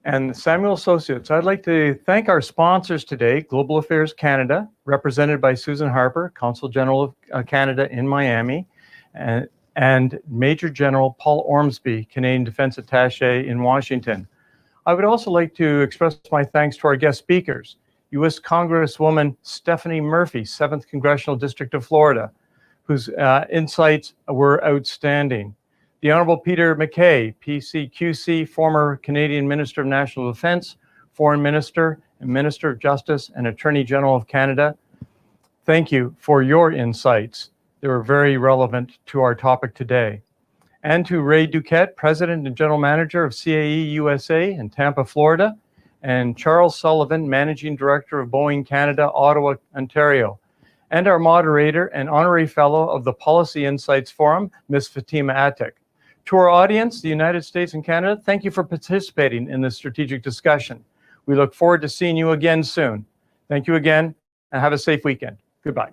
and Samuel Associates, I'd like to thank our sponsors today, Global Affairs Canada, represented by Susan Harper, Consul General of Canada in Miami, and Major General Paul Ormsby, Canadian Defense Attaché in Washington. I would also like to express my thanks to our guest speakers, U.S. Congresswoman Stephanie Murphy, 7th Congressional District of Florida, whose insights were outstanding. The Honourable Peter Mckay, PCQC, former Canadian Minister of National Defence, Foreign Minister, and Minister of Justice and Attorney General of Canada. Thank you for your insights. They were very relevant to our topic today. And to Ray Duquette, President and General Manager of CAE USA in Tampa, Florida, and Charles Sullivan, Managing Director of Boeing Canada, Ottawa, Ontario, and our moderator and honorary fellow of the Policy Insights Forum, Ms. Fatima Atik. To our audience, the United States and Canada, thank you for participating in this strategic discussion. We look forward to seeing you again soon. Thank you again, and have a safe weekend. Goodbye.